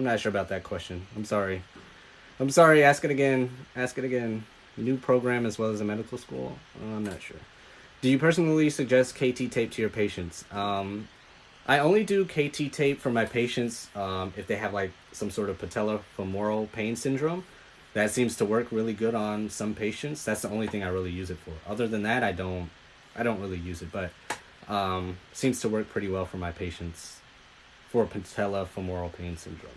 Speaker 1: not sure about that question. I'm sorry. Ask it again. New program as well as a medical school? I'm not sure. Do you personally suggest KT tape to your patients? I only do KT tape for my patients if they have like some sort of patellofemoral pain syndrome. That seems to work really good on some patients. That's the only thing I really use it for. Other than that, I don't really use it, but seems to work pretty well for my patients for patellofemoral pain syndrome.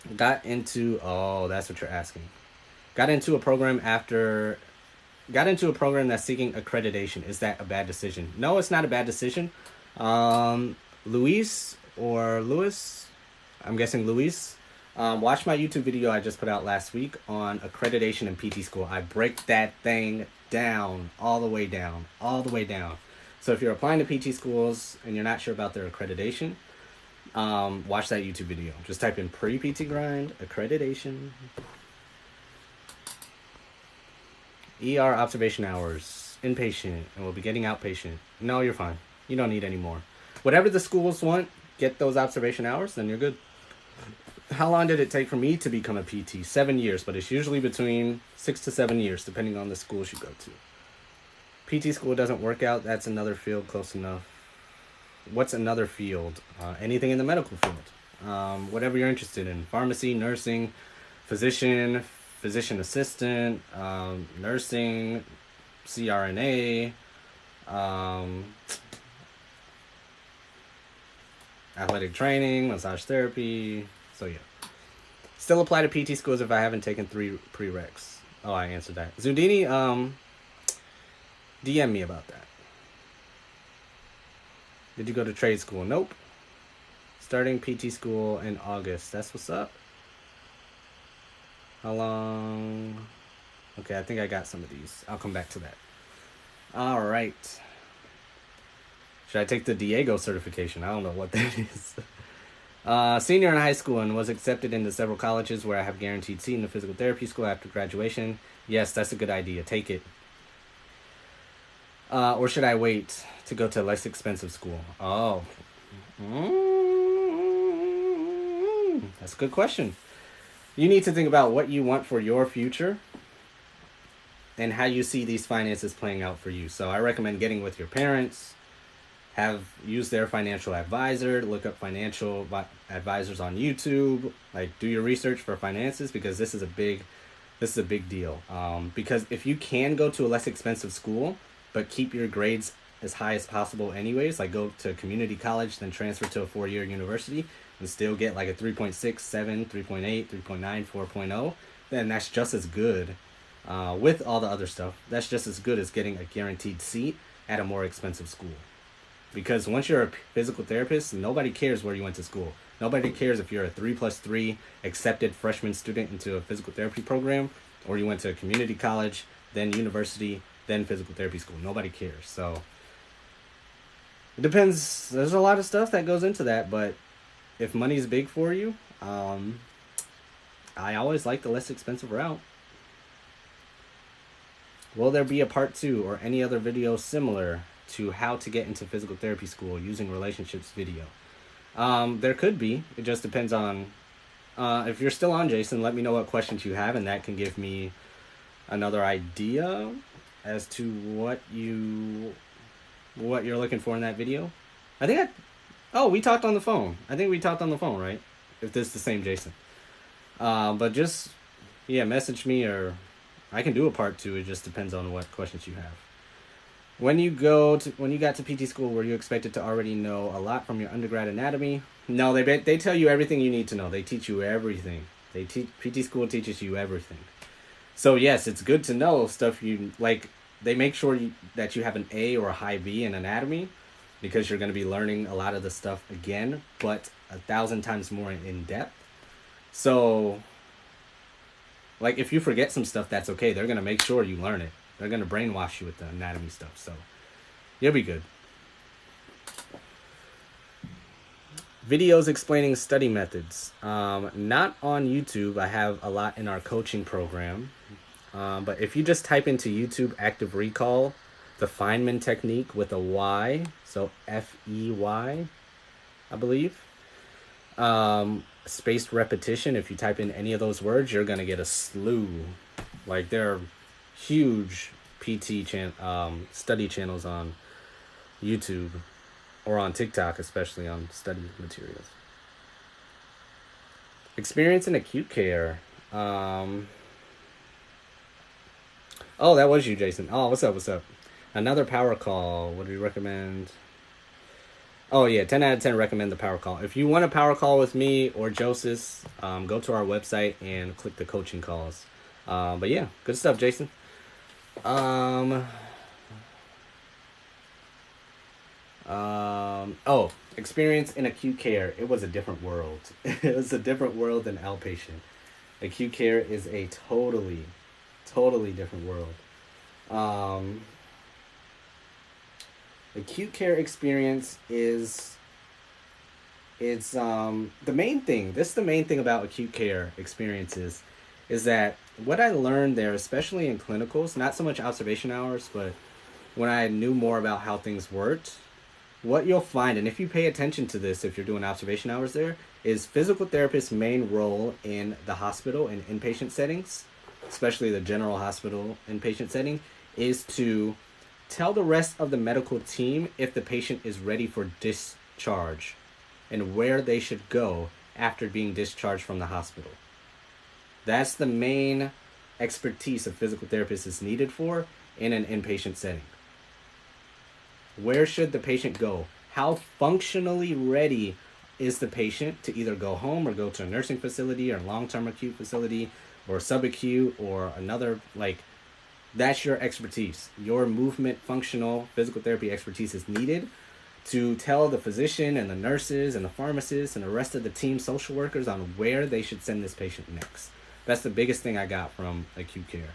Speaker 1: That's what you're asking. Got into a program that's seeking accreditation. Is that a bad decision? No, it's not a bad decision. Luis, I'm guessing Luis, watch my YouTube video I just put out last week on accreditation in PT school. I break that thing down, all the way down. So if you're applying to PT schools and you're not sure about their accreditation, watch that YouTube video. Just type in pre-PT grind, accreditation. ER observation hours. inpatient and we'll be getting outpatient. No, you're fine. You don't need any more. Whatever the schools want, get those observation hours, then you're good. How long did it take for me to become a PT? 7 years, but it's usually between 6 to 7 years, depending on the schools you go to. PT school doesn't work out. That's another field close enough. What's another field? Anything in the medical field. Whatever you're interested in. Pharmacy, nursing, physician assistant, nursing, CRNA, athletic training, massage therapy. So yeah. Still apply to PT schools if I haven't taken 3 prereqs. Oh, I answered that. Zudini, DM me about that. Did you go to trade school? Nope. Starting PT school in August. That's what's up. How long? Okay, I think I got some of these. I'll come back to that. All right. Should I take the Diego certification? I don't know what that is. Senior in high school and was accepted into several colleges where I have guaranteed seat in the physical therapy school after graduation. Yes, that's a good idea. Take it. Or should I wait to go to a less expensive school? Oh. That's a good question. You need to think about what you want for your future and how you see these finances playing out for you. So I recommend getting with your parents, use their financial advisor, look up financial advisors on YouTube, like do your research for finances, because this is a big deal. Because if you can go to a less expensive school, but keep your grades as high as possible anyways, like go to community college, then transfer to a 4-year university and still get like a 3.6, 7, 3.8, 3.9, 4.0, then that's just as good. With all the other stuff, that's just as good as getting a guaranteed seat at a more expensive school. Because once you're a physical therapist, nobody cares where you went to school. Nobody cares if you're a 3+3 accepted freshman student into a physical therapy program, or you went to a community college, then university, then physical therapy school. Nobody cares. So it depends. There's a lot of stuff that goes into that, but if money's big for you, I always like the less expensive route. Will there be a part 2 or any other video similar to how to get into physical therapy school using relationships video? There could be. It just depends on, if you're still on, Jason, let me know what questions you have, and that can give me another idea as to what you're looking for in that video. We talked on the phone. I think we talked on the phone, right? If this is the same Jason. But just, message me, or I can do a part 2. It just depends on what questions you have. When you got to PT school, were you expected to already know a lot from your undergrad anatomy? No, they tell you everything you need to know. They teach you everything. PT school teaches you everything. So yes, it's good to know stuff you like. They make sure that you have an A or a high B in anatomy, because you're going to be learning a lot of the stuff again, but 1,000 times more in depth. So, like, if you forget some stuff, that's okay. They're going to make sure you learn it. They're going to brainwash you with the anatomy stuff. So, you'll be good. Videos explaining study methods. Not on YouTube. I have a lot in our coaching program. But if you just type into YouTube active recall, the Feynman technique with a Y, so F-E-Y, I believe. Spaced repetition, if you type in any of those words, you're going to get a slew. Like, there are huge PT study channels on YouTube, or on TikTok, especially on study materials. Experience in acute care. Oh, that was you, Jason. Oh, what's up? Another power call. What do you recommend? Oh, yeah, 10 out of 10 recommend the power call. If you want a power call with me or Joseph, go to our website and click the coaching calls. But yeah, good stuff, Jason. Experience in acute care. It was a different world. It was a different world than outpatient. Acute care is a totally different world. Acute care experience is the main thing. This is the main thing about acute care experiences, is that what I learned there, especially in clinicals, not so much observation hours, but when I knew more about how things worked, what you'll find, and if you pay attention to this, if you're doing observation hours there, is physical therapists' main role in the hospital and inpatient settings, especially the general hospital inpatient setting, is to tell the rest of the medical team if the patient is ready for discharge and where they should go after being discharged from the hospital. That's the main expertise a physical therapist is needed for in an inpatient setting. Where should the patient go? How functionally ready is the patient to either go home or go to a nursing facility or long-term acute facility or subacute or another, like, that's your expertise. Your movement functional physical therapy expertise is needed to tell the physician and the nurses and the pharmacists and the rest of the team social workers on where they should send this patient next. That's the biggest thing I got from acute care.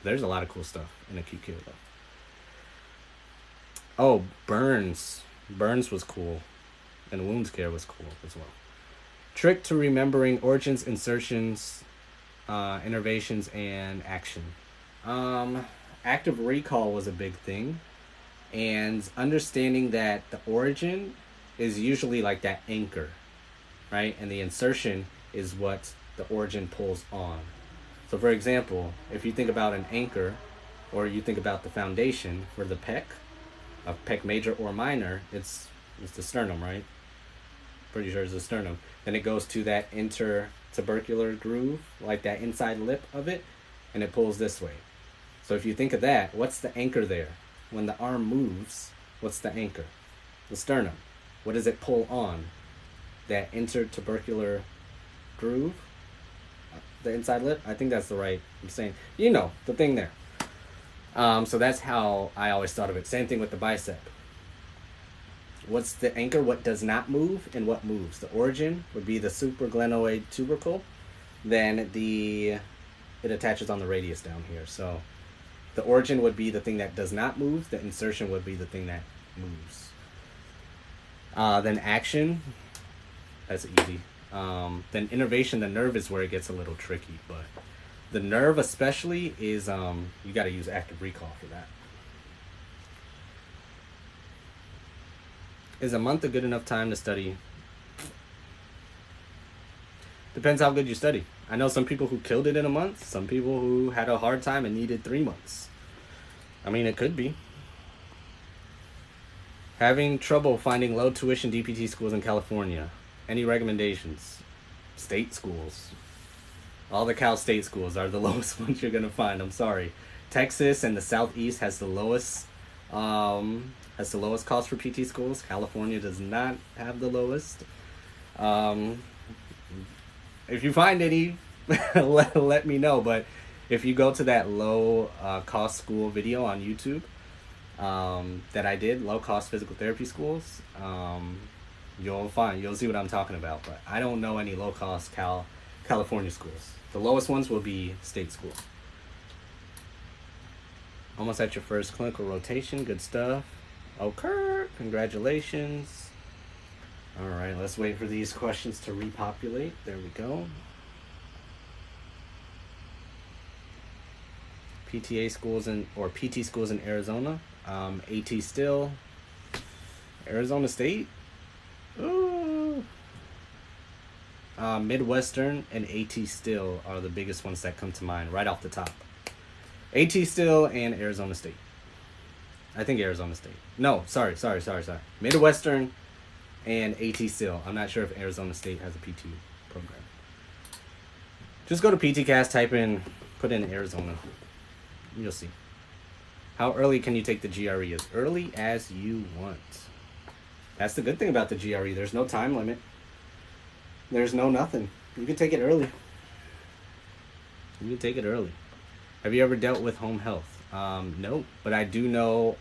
Speaker 1: There's a lot of cool stuff in acute care though. Oh, burns. Burns was cool. And wounds care was cool as well. Trick to remembering origins, insertions, innervations, and action. Active recall was a big thing. And understanding that the origin is usually like that anchor, right? And the insertion is what the origin pulls on. So for example, if you think about an anchor, or you think about the foundation for the pec, a pec major or minor, it's the sternum, right? Pretty sure it's the sternum. Then it goes to that intertubercular groove, like that inside lip of it, and it pulls this way. So if you think of that, what's the anchor there? When the arm moves, what's the anchor? The sternum. What does it pull on? That intertubercular groove? The inside lip? I think that's the right, I'm saying, you know, the thing there. So that's how I always thought of it. Same thing with the bicep. What's the anchor? What does not move and what moves? The origin would be the supraglenoid tubercle. Then it attaches on the radius down here. So the origin would be the thing that does not move. The insertion would be the thing that moves. Then action, that's easy. Then innervation, the nerve is where it gets a little tricky, but the nerve especially is, you got to use active recall for that. Is a month a good enough time to study? Depends how good you study. I know some people who killed it in a month, some people who had a hard time and needed 3 months. I mean, it could be. Having trouble finding low tuition DPT schools in California. Any recommendations? State schools. All the Cal State schools are the lowest ones you're going to find. I'm sorry. Texas and the Southeast has the lowest cost for PT schools. California does not have the lowest. If you find any, let me know. But if you go to that low cost school video on YouTube that I did, low cost physical therapy schools, you'll see what I'm talking about. But I don't know any low cost California schools. The lowest ones will be state schools. Almost at your first clinical rotation. Good stuff. Okay, congratulations. All right, let's wait for these questions to repopulate. There we go. PT schools in Arizona. AT still. Arizona State. Ooh. Midwestern and AT still are the biggest ones that come to mind right off the top. AT still and Arizona State. I think Arizona State. No, sorry. Midwestern and AT still. I'm not sure if Arizona State has a PT program. Just go to PTcast, put in Arizona. You'll see. How early can you take the GRE? As early as you want. That's the good thing about the GRE. There's no time limit. There's no nothing. You can take it early. Have you ever dealt with home health? No, but I do know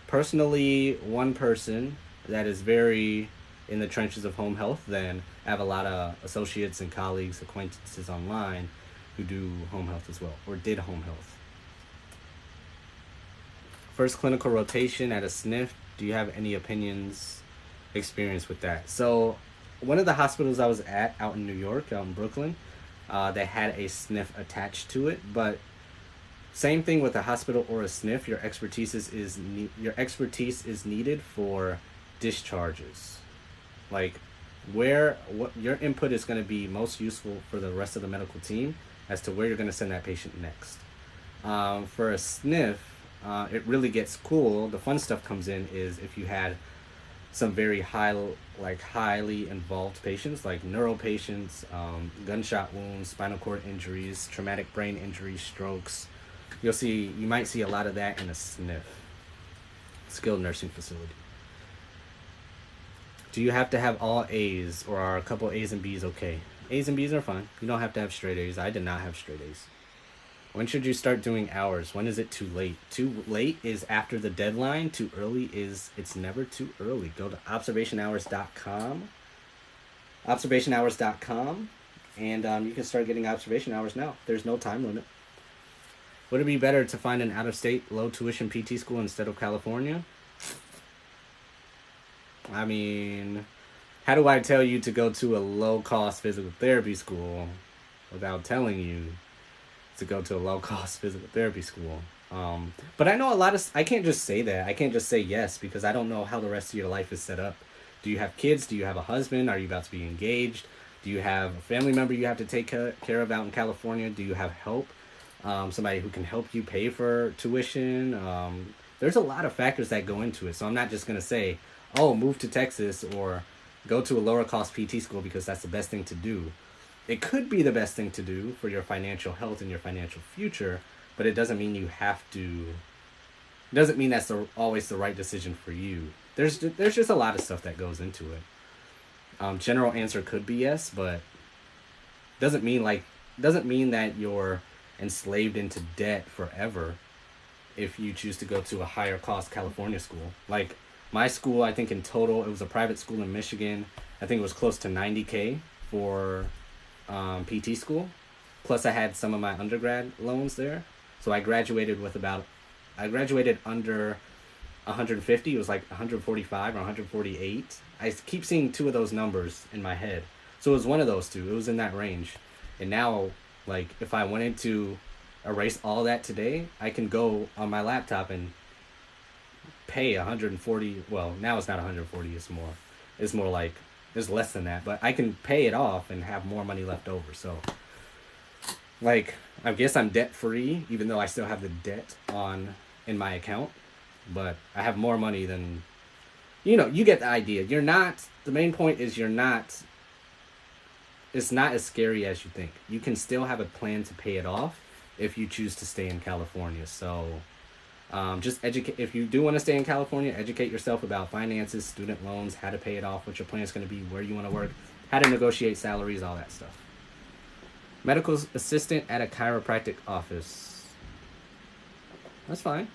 Speaker 1: personally one person that is very in the trenches of home health. Then I have a lot of associates and colleagues, acquaintances online who do home health as well, or did home health. First clinical rotation at a SNF. Do you have any experience with that? So one of the hospitals I was at out in New York, out in Brooklyn, they had a SNF attached to it, but Same thing with a hospital or a SNF. Your expertise is needed for discharges, like what your input is going to be most useful for the rest of the medical team as to where you're going to send that patient next. For a SNF, it really gets cool. The fun stuff comes in is if you had some very highly involved patients, like neuro patients, gunshot wounds, spinal cord injuries, traumatic brain injuries, strokes. You might see a lot of that in a SNF, skilled nursing facility. Do you have to have all A's, or are a couple A's and B's okay? A's and B's are fine. You don't have to have straight A's. I did not have straight A's. When should you start doing hours? When is it too late? Too late is after the deadline. Too early is it's never too early. Go to observationhours.com. Observationhours.com. And you can start getting observation hours now. There's no time limit. Would it be better to find an out-of-state, low-tuition PT school instead of California? I mean, how do I tell you to go to a low-cost physical therapy school without telling you to go to a low-cost physical therapy school? But I know I can't just say that. I can't just say yes because I don't know how the rest of your life is set up. Do you have kids? Do you have a husband? Are you about to be engaged? Do you have a family member you have to take care of out in California? Do you have help? Somebody who can help you pay for tuition? There's a lot of factors that go into it. So I'm not just going to say, oh, move to Texas or go to a lower cost PT school because that's the best thing to do. It could be the best thing to do for your financial health and your financial future, but it doesn't mean you have to. It doesn't mean that's always the right decision for you. There's just a lot of stuff that goes into it. General answer could be yes, but doesn't mean that you're enslaved into debt forever if you choose to go to a higher cost California school. Like my school, I think in total, it was a private school in Michigan. I think it was close to $90,000 for PT school. Plus I had some of my undergrad loans there. So I graduated under 150. It was like 145 or 148. I keep seeing two of those numbers in my head. So it was one of those two. It was in that range. And now, like, if I wanted to erase all that today, I can go on my laptop and pay 140. Well, now it's not 140. It's more like, it's less than that. But I can pay it off and have more money left over. So, like, I guess I'm debt free, even though I still have the debt in my account. But I have more money than, you get the idea. The main point is it's not as scary as you think. You can still have a plan to pay it off if you choose to stay in California. So just if you do want to stay in California, educate yourself about finances, student loans, how to pay it off, what your plan is going to be, where you want to work, how to negotiate salaries, all that stuff. Medical assistant at a chiropractic office. That's fine.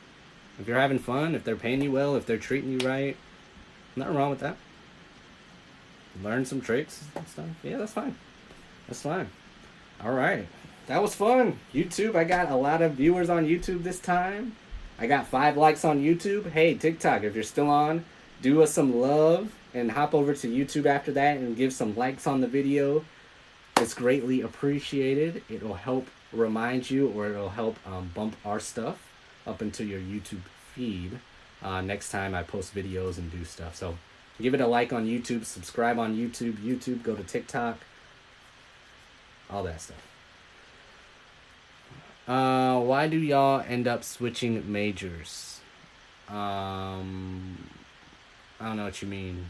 Speaker 1: If you're having fun, if they're paying you well, if they're treating you right, nothing wrong with that. Learn some traits and stuff. Yeah, that's fine. That's fine. All right. That was fun. YouTube, I got a lot of viewers on YouTube this time. I got 5 likes on YouTube. Hey, TikTok, if you're still on, do us some love and hop over to YouTube after that and give some likes on the video. It's greatly appreciated. It'll help remind you, or it'll help bump our stuff up into your YouTube feed next time I post videos and do stuff. So give it a like on YouTube, subscribe on YouTube, go to TikTok, all that stuff. Why do y'all end up switching majors? I don't know what you mean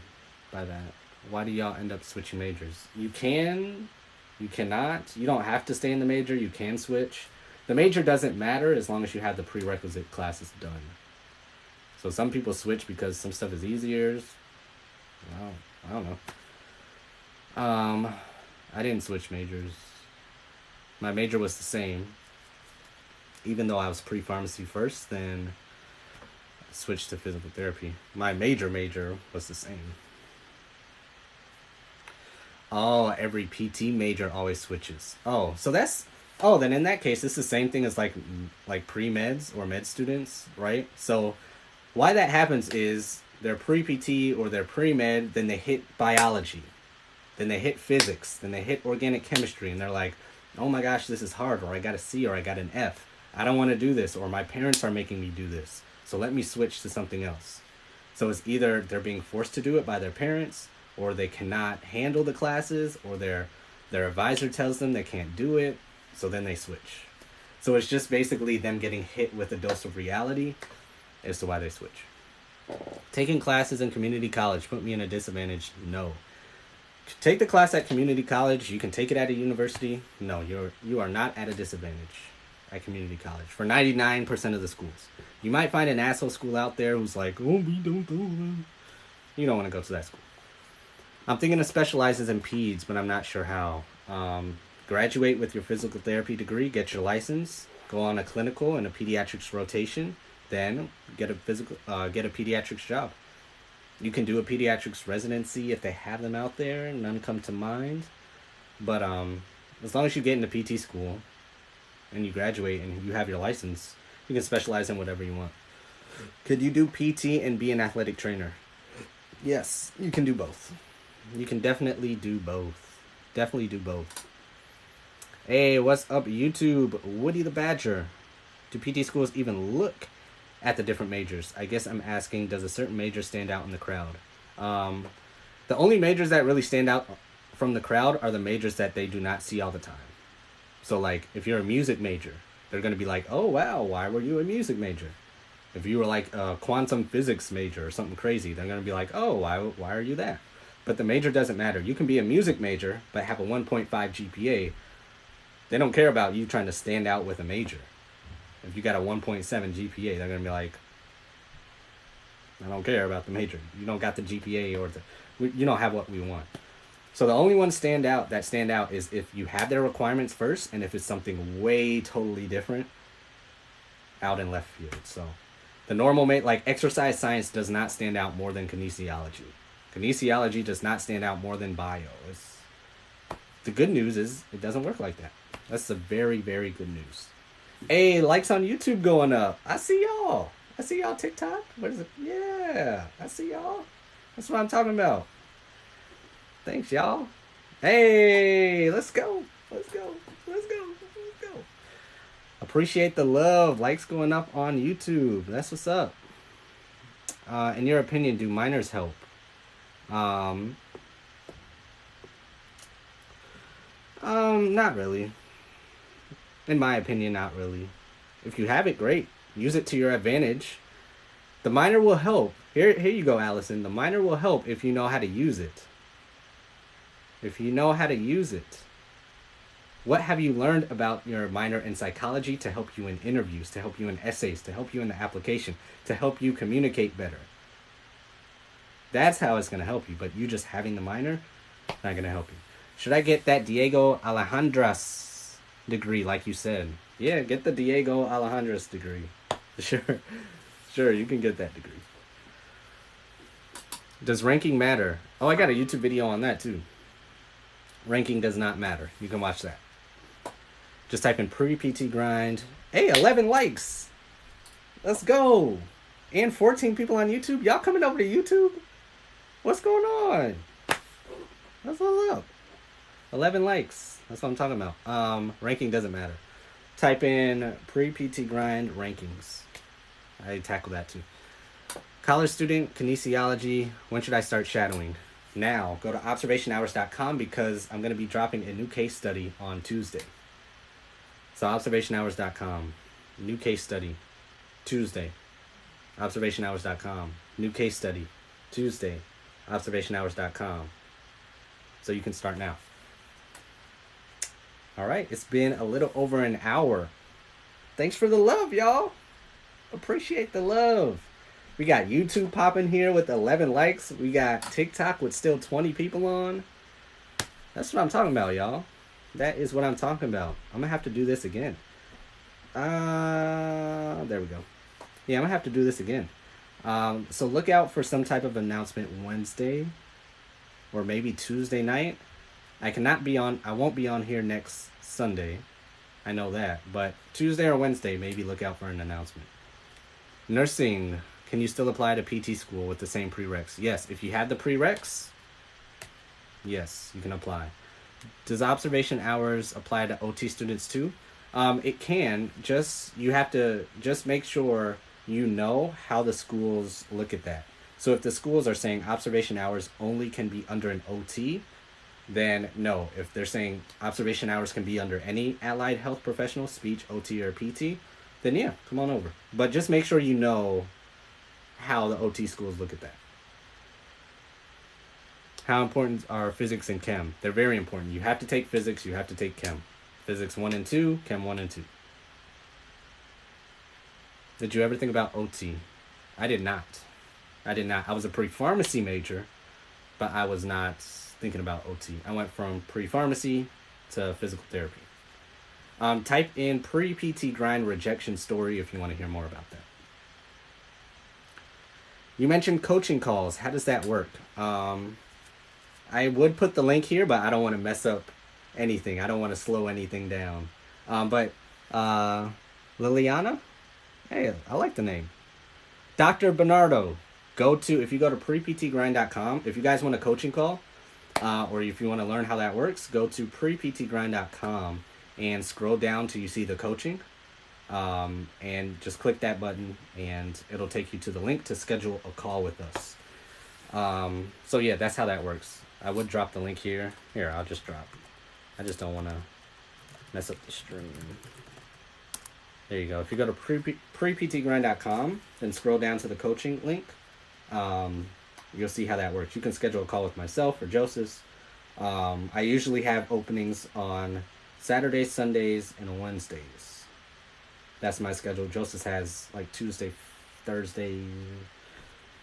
Speaker 1: by that. Why do y'all end up switching majors? You cannot. You don't have to stay in the major. You can switch. The major doesn't matter as long as you have the prerequisite classes done. So some people switch because some stuff is easier. Well, I don't know. I didn't switch majors. My major was the same. Even though I was pre-pharmacy first, then I switched to physical therapy. My major was the same. Oh, every PT major always switches. Then in that case, it's the same thing as like pre-meds or med students, right? So why that happens is they're pre-PT or they're pre-med, then they hit biology, then they hit physics, then they hit organic chemistry, and they're like, oh my gosh, this is hard, or I got a C or I got an F. I don't want to do this, or my parents are making me do this. So let me switch to something else. So it's either they're being forced to do it by their parents, or they cannot handle the classes, or their advisor tells them they can't do it, so then they switch. So it's just basically them getting hit with a dose of reality as to why they switch. Taking classes in community college put me in a disadvantage? No. Take the class at community college. You can take it at a university. No, you are not at a disadvantage at community college for 99% of the schools. You might find an asshole school out there who's like, oh, we don't do it. You don't want to go to that school. I'm thinking of specializes in peds, but I'm not sure how. Graduate with your physical therapy degree, get your license, go on a clinical and a pediatrics rotation, then get a pediatrics job. You can do a pediatrics residency if they have them out there. None come to mind. But as long as you get into PT school and you graduate and you have your license, you can specialize in whatever you want. Could you do PT and be an athletic trainer? Yes, you can do both. You can definitely do both. Definitely do both. Hey, what's up, YouTube? Woody the Badger. Do PT schools even look at the different majors? I guess I'm asking, does a certain major stand out in the crowd? The only majors that really stand out from the crowd are the majors that they do not see all the time. So, like, if you're a music major, they're going to be like, oh, wow, why were you a music major? If you were, like, a quantum physics major or something crazy, they're going to be like, oh, why are you that? But the major doesn't matter. You can be a music major, but have a 1.5 GPA. They don't care about you trying to stand out with a major. If you got a 1.7 GPA, they're going to be like, I don't care about the major. You don't got the GPA or you don't have what we want. So the only ones that stand out is if you have their requirements first and if it's something way totally different out in left field. So the normal, like exercise science does not stand out more than kinesiology. Kinesiology does not stand out more than bio. The good news is it doesn't work like that. That's the very, very good news. Hey, likes on YouTube going up. I see y'all. I see y'all TikTok. What is it? Yeah, I see y'all. That's what I'm talking about. Thanks, y'all. Hey, let's go. Let's go. Let's go. Let's go. Appreciate the love. Likes going up on YouTube. That's what's up. In your opinion, do minors help? Not really. In my opinion, not really. If you have it, great. Use it to your advantage. The minor will help. Here you go, Allison. The minor will help if you know how to use it. If you know how to use it. What have you learned about your minor in psychology to help you in interviews, to help you in essays, to help you in the application, to help you communicate better? That's how it's going to help you. But you just having the minor, not going to help you. Should I get that Diego Alejandras degree like you said? Yeah, get the Diego Alejandras degree. Sure, you can get that degree. Does ranking matter? Oh, I got a YouTube video on that too. Ranking does not matter. You can watch that. Just type in pre-PT grind. Hey, 11 likes. Let's go. And 14 people on YouTube. Y'all coming over to YouTube? What's going on? What's all up? 11 likes. That's what I'm talking about. Ranking doesn't matter. Type in pre-PT grind rankings. I tackle that too. College student, kinesiology. When should I start shadowing? Now, go to observationhours.com because I'm going to be dropping a new case study on Tuesday. So observationhours.com, new case study, Tuesday. Observationhours.com, new case study, Tuesday. Observationhours.com. So you can start now. All right, it's been a little over an hour. Thanks for the love, y'all. Appreciate the love. We got YouTube popping here with 11 likes. We got TikTok with still 20 people on. That's what I'm talking about, y'all. That is what I'm talking about. I'm going to have to do this again. There we go. Yeah, I'm going to have to do this again. So look out for some type of announcement Wednesday or maybe Tuesday night. I won't be on here next Sunday. I know that. But Tuesday or Wednesday, maybe look out for an announcement. Nursing. Can you still apply to PT school with the same prereqs? Yes. If you have the prereqs, yes, you can apply. Does observation hours apply to OT students too? It can. You have to just make sure you know how the schools look at that. So if the schools are saying observation hours only can be under an OT, then no. If they're saying observation hours can be under any allied health professional, speech, OT, or PT, then yeah, come on over. But just make sure you know how the OT schools look at that. How important are physics and chem? They're very important. You have to take physics, you have to take chem. Physics 1 and 2, chem 1 and 2. Did you ever think about OT? I did not. I was a pre-pharmacy major, but I was not thinking about OT. I went from pre-pharmacy to physical therapy. Type in pre-PT grind rejection story if you want to hear more about that. You mentioned coaching calls. How does that work? I would put the link here, but I don't want to mess up anything. I don't want to slow anything down. But Liliana? Hey, I like the name. Dr. Bernardo. If you go to preptgrind.com, if you guys want a coaching call, or if you want to learn how that works, go to preptgrind.com and scroll down till you see the coaching. And just click that button and it'll take you to the link to schedule a call with us. So yeah, that's how that works. I would drop the link here. Here, I'll just drop. I just don't want to mess up the stream. There you go. If you go to preptgrind.com, then scroll down to the coaching link, you'll see how that works. You can schedule a call with myself or Joseph. I usually have openings on Saturdays, Sundays, and Wednesdays. That's my schedule. Joseph has like Tuesday, Thursday,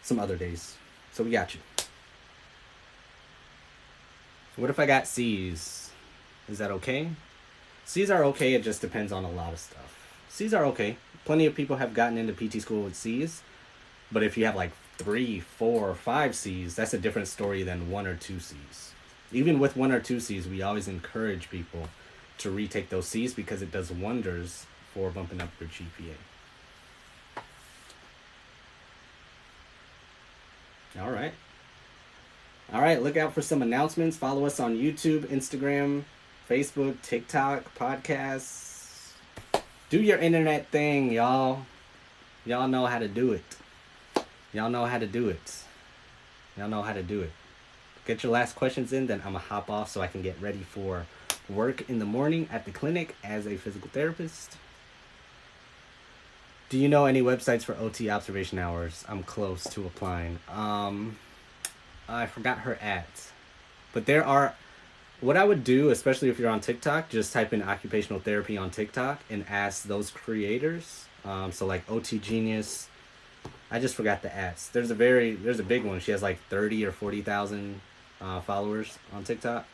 Speaker 1: some other days. So we got you. What if I got C's? Is that okay? C's are okay. It just depends on a lot of stuff. C's are okay. Plenty of people have gotten into PT school with C's. But if you have like 3, 4, or 5 C's, that's a different story than 1 or 2 C's. Even with 1 or 2 C's, we always encourage people to retake those C's because it does wonders for bumping up your GPA. All right, look out for some announcements. Follow us on YouTube, Instagram, Facebook, TikTok, podcasts. Do your internet thing, y'all. Y'all know how to do it. Y'all know how to do it. Get your last questions in, then I'm going to hop off so I can get ready for work in the morning at the clinic as a physical therapist. Do you know any websites for OT observation hours? I'm close to applying. I forgot her at. But there are... What I would do, especially if you're on TikTok, just type in occupational therapy on TikTok and ask those creators. So like OT Genius. I just forgot the ads. There's a big one. She has like 30 or 40,000 followers on TikTok.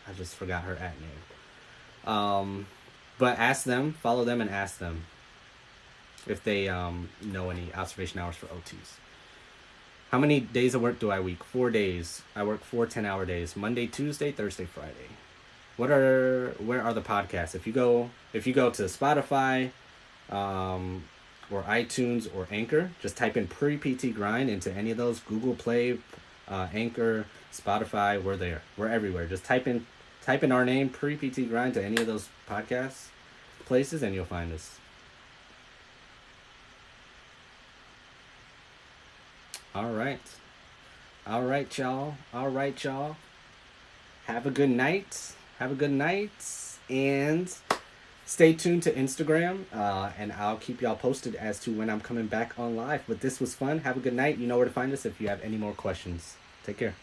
Speaker 1: I just forgot her at name. But ask them, follow them, and ask them if they know any observation hours for OTs. How many days of work do I week? 4 days. I work 4 10-hour days. Monday, Tuesday, Thursday, Friday. Where are the podcasts? If you go to Spotify, or iTunes or Anchor, just type in pre-PT grind into any of those. Google Play, Anchor, Spotify, we're there. We're everywhere. Just type in our name, pre-PT grind, to any of those podcast places and you'll find us. All right, y'all. Have a good night. And stay tuned to Instagram, and I'll keep y'all posted as to when I'm coming back on live. But this was fun. Have a good night. You know where to find us if you have any more questions. Take care.